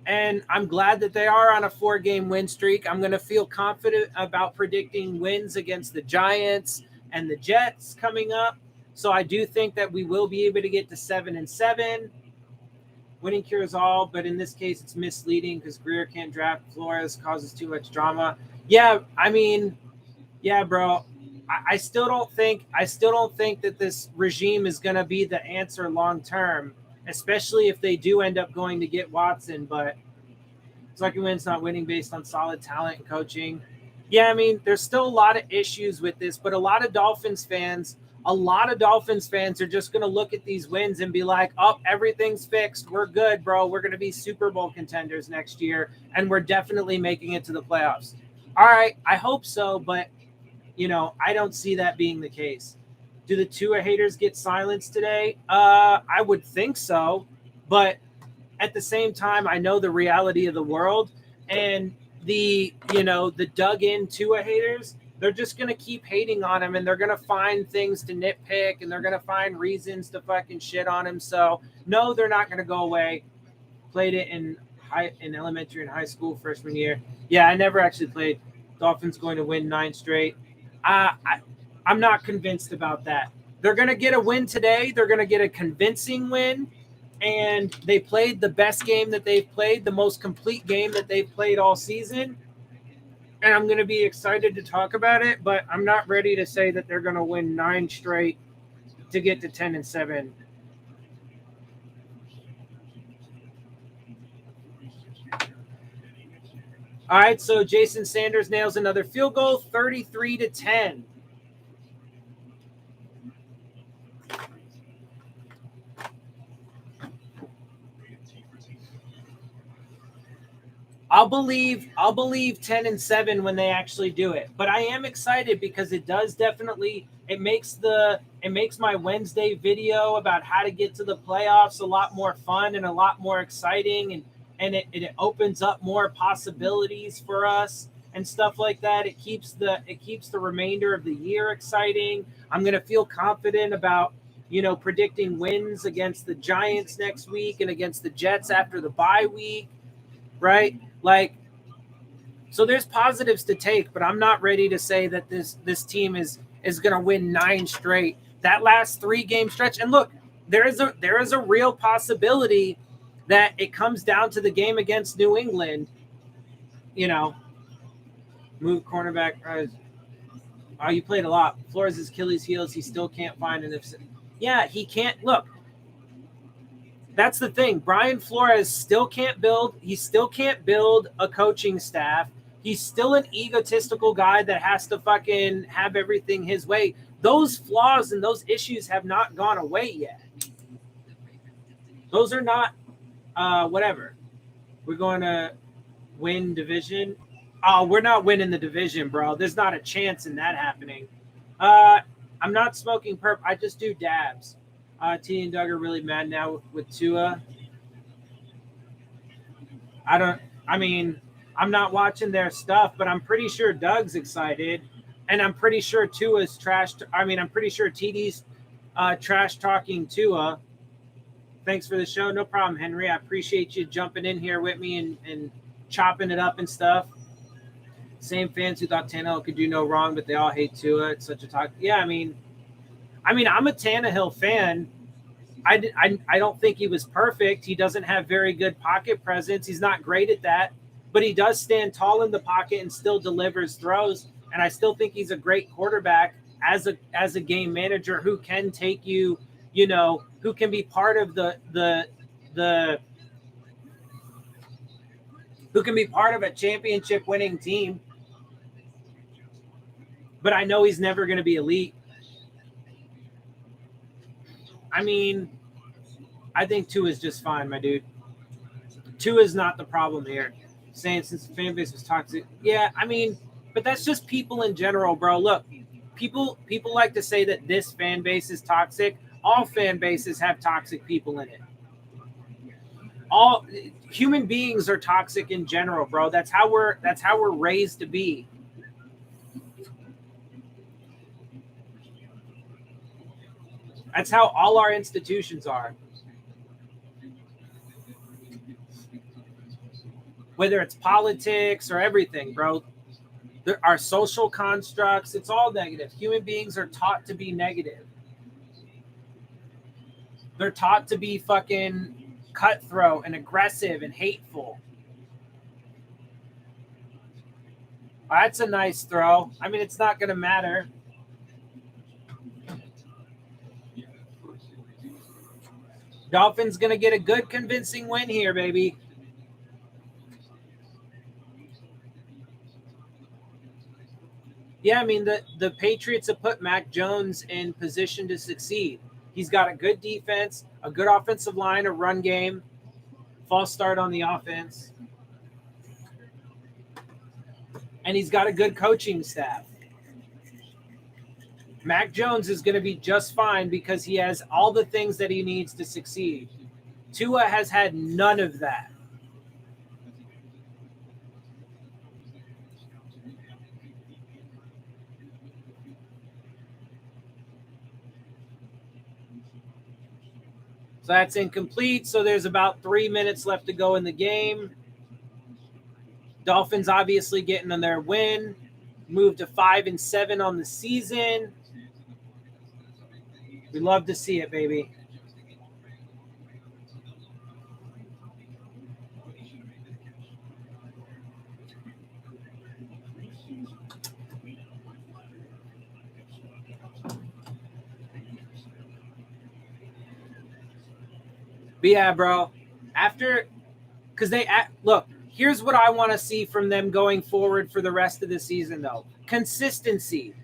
And I'm glad that they are on a 4-game win streak. I'm going to feel confident about predicting wins against the Giants and the Jets coming up. So I do think that we will be able to get to 7-7. Winning cures all, but in this case, it's misleading because Greer can't draft Flores, causes too much drama. Yeah, I mean, yeah, bro. I still don't think that this regime is going to be the answer long term, especially if they do end up going to get Watson. But Kentucky wins not winning based on solid talent and coaching. Yeah, I mean, there's still a lot of issues with this, but a lot of Dolphins fans are just going to look at these wins and be like, oh, everything's fixed. We're good, bro. We're going to be Super Bowl contenders next year, and we're definitely making it to the playoffs. All right, I hope so, but, I don't see that being the case. Do the Tua haters get silenced today? I would think so, but at the same time, I know the reality of the world, and the dug-in Tua haters, they're just going to keep hating on him, and they're going to find things to nitpick, and they're going to find reasons to fucking shit on him. So, no, they're not going to go away. Played it in elementary and high school freshman year. Yeah, I never actually played. Dolphins going to win 9 straight. I'm not convinced about that. They're going to get a win today. They're going to get a convincing win, and they played the best game that they've played, the most complete game that they've played all season. And I'm going to be excited to talk about it, but I'm not ready to say that they're going to win 9 straight to get to 10-7. All right, so Jason Sanders nails another field goal, 33-10. I'll believe 10-7 when they actually do it. But I am excited because it does definitely it makes my Wednesday video about how to get to the playoffs a lot more fun and a lot more exciting, and it opens up more possibilities for us and stuff like that. It keeps the remainder of the year exciting. I'm going to feel confident about predicting wins against the Giants next week and against the Jets after the bye week, right? Like, so there's positives to take, but I'm not ready to say that this team is going to win 9 straight. That last 3-game stretch, and look, there is a real possibility that it comes down to the game against New England. Move cornerback. Oh, you played a lot. Flores' Achilles heels. He still can't find an. Yeah, he can't. Look, that's the thing. Brian Flores still can't build. He still can't build a coaching staff. He's still an egotistical guy that has to fucking have everything his way. Those flaws and those issues have not gone away yet. Those are not whatever. We're going to win division. Oh, we're not winning the division, bro. There's not a chance in that happening. I'm not smoking perp. I just do dabs. T and Doug are really mad now with Tua. I'm not watching their stuff, but I'm pretty sure Doug's excited, and I'm pretty sure Tua's trashed. I'm pretty sure TD's trash talking Tua. Thanks for the show. No problem, Henry. I appreciate you jumping in here with me and chopping it up and stuff. Same fans who thought Tannehill could do no wrong, but they all hate Tua. It's such a talk. Yeah, I mean, I'm a Tannehill fan. I don't think he was perfect. He doesn't have very good pocket presence. He's not great at that, but he does stand tall in the pocket and still delivers throws. And I still think he's a great quarterback as a game manager who can take you, who can be part of who can be part of a championship winning team. But I know he's never going to be elite. I mean, I think Tua is just fine, my dude. Tua is not the problem here. Saying since the fan base was toxic. Yeah, I mean, but that's just people in general, bro. Look, people like to say that this fan base is toxic. All fan bases have toxic people in it. All human beings are toxic in general, bro. That's how we're raised to be. That's how all our institutions are. Whether it's politics or everything, bro. There are social constructs. It's all negative. Human beings are taught to be negative. They're taught to be fucking cutthroat and aggressive and hateful. That's a nice throw. I mean, it's not going to matter. Dolphins going to get a good convincing win here, baby. Yeah, I mean, the Patriots have put Mac Jones in position to succeed. He's got a good defense, a good offensive line, a run game, false start on the offense. And he's got a good coaching staff. Mac Jones is going to be just fine because he has all the things that he needs to succeed. Tua has had none of that. So that's incomplete. So there's about 3 minutes left to go in the game. Dolphins obviously getting on their win. Moved to 5-7 on the season. We love to see it, baby. But yeah, bro, because look, here's what I want to see from them going forward for the rest of the season, though. Consistency.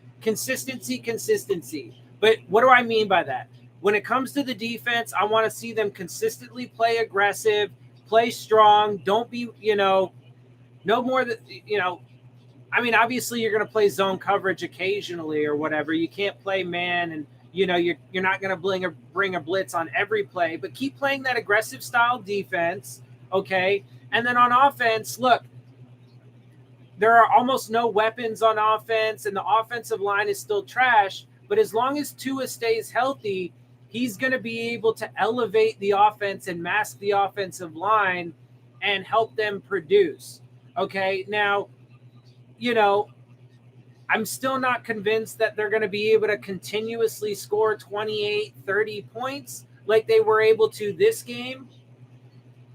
But what do I mean by that? When it comes to the defense, I want to see them consistently play aggressive, play strong. Don't be, no more than, I mean, obviously you're going to play zone coverage occasionally or whatever. You can't play man and, you're not going to bring a blitz on every play, but keep playing that aggressive style defense, okay? And then on offense, look, there are almost no weapons on offense, and the offensive line is still trash. But as long as Tua stays healthy, he's going to be able to elevate the offense and mask the offensive line and help them produce, okay? Now, I'm still not convinced that they're going to be able to continuously score 28, 30 points like they were able to this game.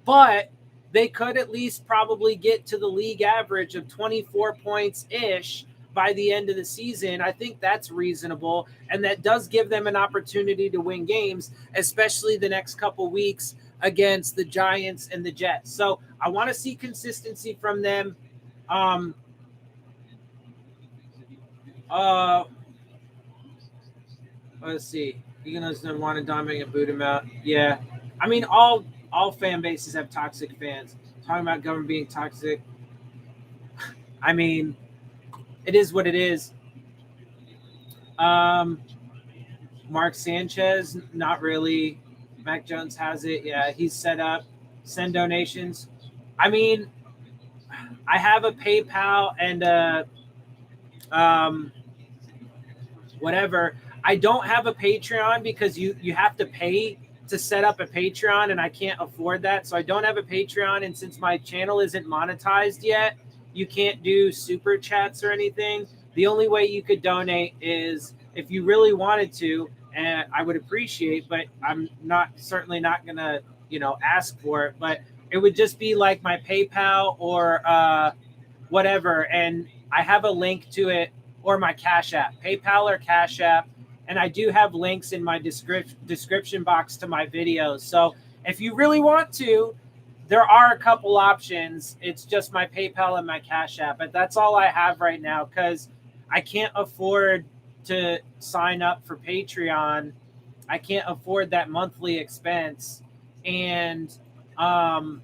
But they could at least probably get to the league average of 24 points-ish by the end of the season. I think that's reasonable, and that does give them an opportunity to win games, especially the next couple weeks against the Giants and the Jets. So I want to see consistency from them. Let's see. Eagles don't want to dominate and boot him out. Yeah. I mean, all fan bases have toxic fans. Talking about government being toxic. I mean, it is what it is. Mark Sanchez, not really. Mac Jones has it. Yeah, he's set up. Send donations. I mean, I have a PayPal and whatever. I don't have a Patreon because you have to pay to set up a Patreon, and I can't afford that. So I don't have a Patreon, and since my channel isn't monetized yet, you can't do super chats or anything. The only way you could donate is if you really wanted to, and I would appreciate, but I'm certainly not gonna, ask for it. But it would just be like my PayPal or whatever, and I have a link to it, or my Cash App, PayPal or Cash App, and I do have links in my description box to my videos. So if you really want to, there are a couple options. It's just my PayPal and my Cash App, but that's all I have right now because I can't afford to sign up for Patreon. I can't afford that monthly expense, and I'm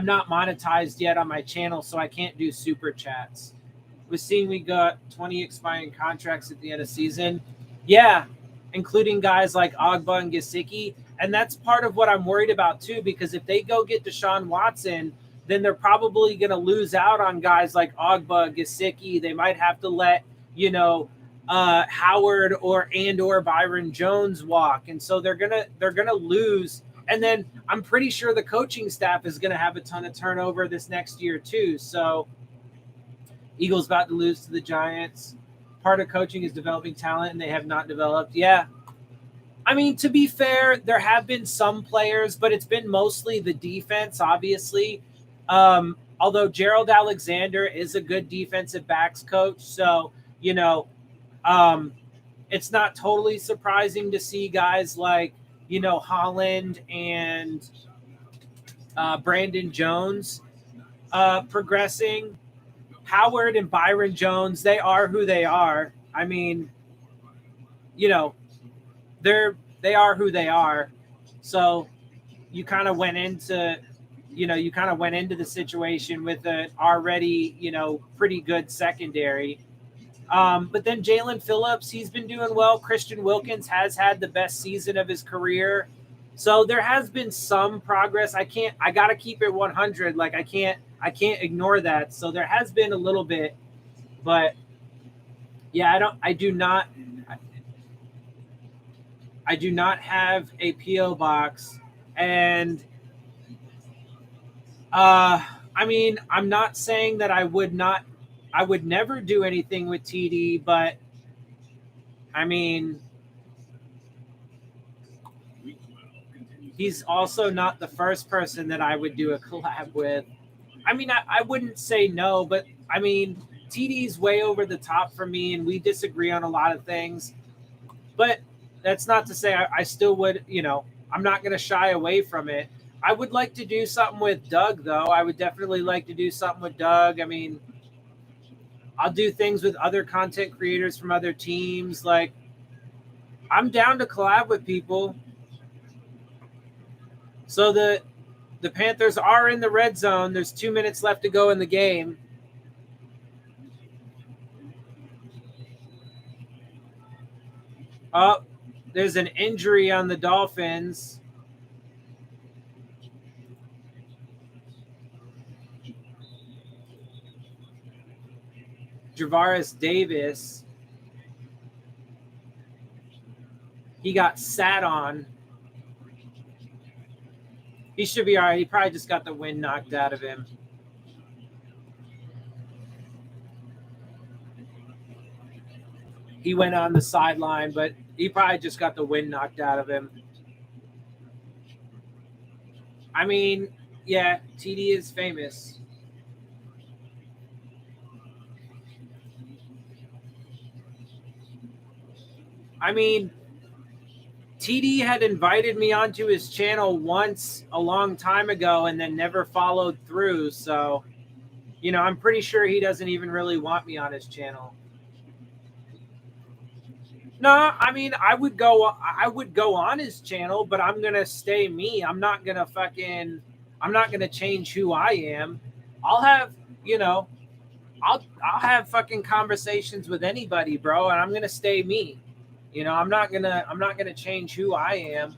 not monetized yet on my channel, so I can't do super chats. We're seeing we got 20 expiring contracts at the end of season. Yeah, including guys like Ogba and Gesicki. And that's part of what I'm worried about too, because if they go get Deshaun Watson, then they're probably going to lose out on guys like Ogba, Gesicki. They might have to let, Howard or Byron Jones walk. And so they're gonna lose. And then I'm pretty sure the coaching staff is going to have a ton of turnover this next year too. So Eagles about to lose to the Giants. Part of coaching is developing talent, and they have not developed. Yeah. I mean, to be fair, there have been some players, but it's been mostly the defense, obviously. Although Gerald Alexander is a good defensive backs coach. So, it's not totally surprising to see guys like, Holland and Brandon Jones progressing. Howard and Byron Jones, they are who they are. I mean, they are who they are. So you kind of went into the situation with an already, pretty good secondary. But then Jalen Phillips, he's been doing well. Christian Wilkins has had the best season of his career. So there has been some progress. I got to keep it 100. Like I can't ignore that. So there has been a little bit, but yeah, I do not have a PO box, and I mean, I'm not saying that I would never do anything with TD, but I mean, he's also not the first person that I would do a collab with. I mean, I wouldn't say no, but I mean, TD's way over the top for me, and we disagree on a lot of things. But that's not to say I still would, I'm not going to shy away from it. I would like to do something with Doug, though. I would definitely like to do something with Doug. I mean, I'll do things with other content creators from other teams. Like, I'm down to collab with people. So the Panthers are in the red zone. There's 2 minutes left to go in the game. Oh, there's an injury on the Dolphins. Javaris Davis. He got sat on. He should be all right. He probably just got the wind knocked out of him. He went on the sideline, but he probably just got the wind knocked out of him. I mean, yeah, TD is famous. I mean, TD had invited me onto his channel once a long time ago and then never followed through. So, I'm pretty sure he doesn't even really want me on his channel. No, I mean, I would go on his channel, but I'm going to stay me. I'm not going to change who I am. I'll have, I'll have fucking conversations with anybody, bro, and I'm going to stay me. I'm not going to change who I am.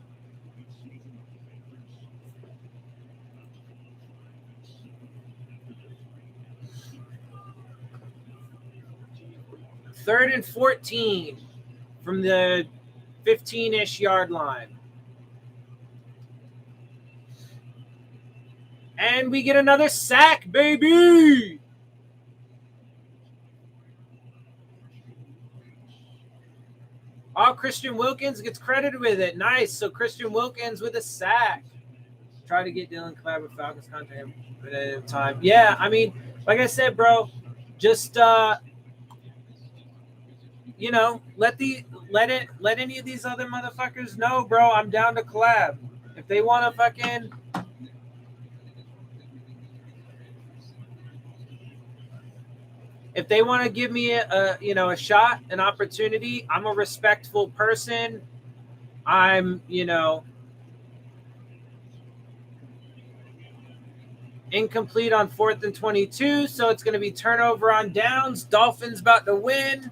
Third and 14. from the 15-ish yard line. And we get another sack, baby! Oh, Christian Wilkins gets credited with it. Nice. So Christian Wilkins with a sack. Try to get Dylan Clapp with Falcons content at a time. Yeah, I mean, like I said, bro, just you know, let any of these other motherfuckers know, bro. I'm down to collab. If they want to fucking if they want to give me a shot, an opportunity, I'm a respectful person. I'm, incomplete on 4th and 22, so it's going to be turnover on downs. Dolphins about to win,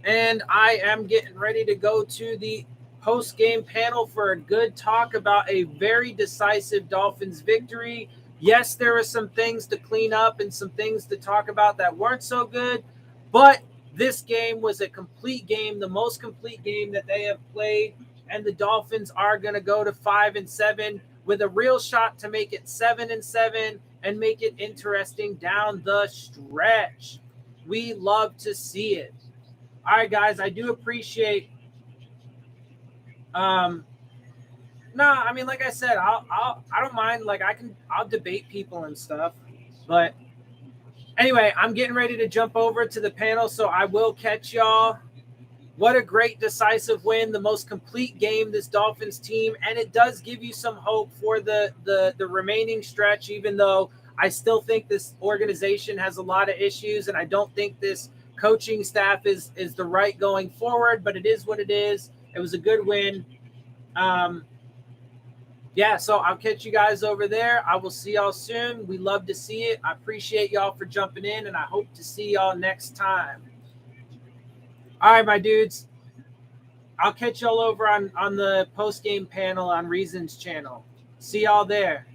and I am getting ready to go to the post-game panel for a good talk about a very decisive Dolphins victory. Yes, there were some things to clean up and some things to talk about that weren't so good, but this game was a complete game, the most complete game that they have played, and the Dolphins are going to go to 5-7 with a real shot to make it 7-7 and make it interesting down the stretch. We love to see it. All right, guys, I do appreciate. No, I mean, like I said, I don't mind. Like I'll debate people and stuff, but anyway, I'm getting ready to jump over to the panel, so I will catch y'all. What a great decisive win, the most complete game this Dolphins team, and it does give you some hope for the remaining stretch, even though I still think this organization has a lot of issues, and I don't think this coaching staff is the right going forward, but it is what it is. It was a good win. Yeah, so I'll catch you guys over there. I will see y'all soon. We love to see it. I appreciate y'all for jumping in, and I hope to see y'all next time. All right, my dudes. I'll catch y'all over on the post-game panel on Reason's channel. See y'all there.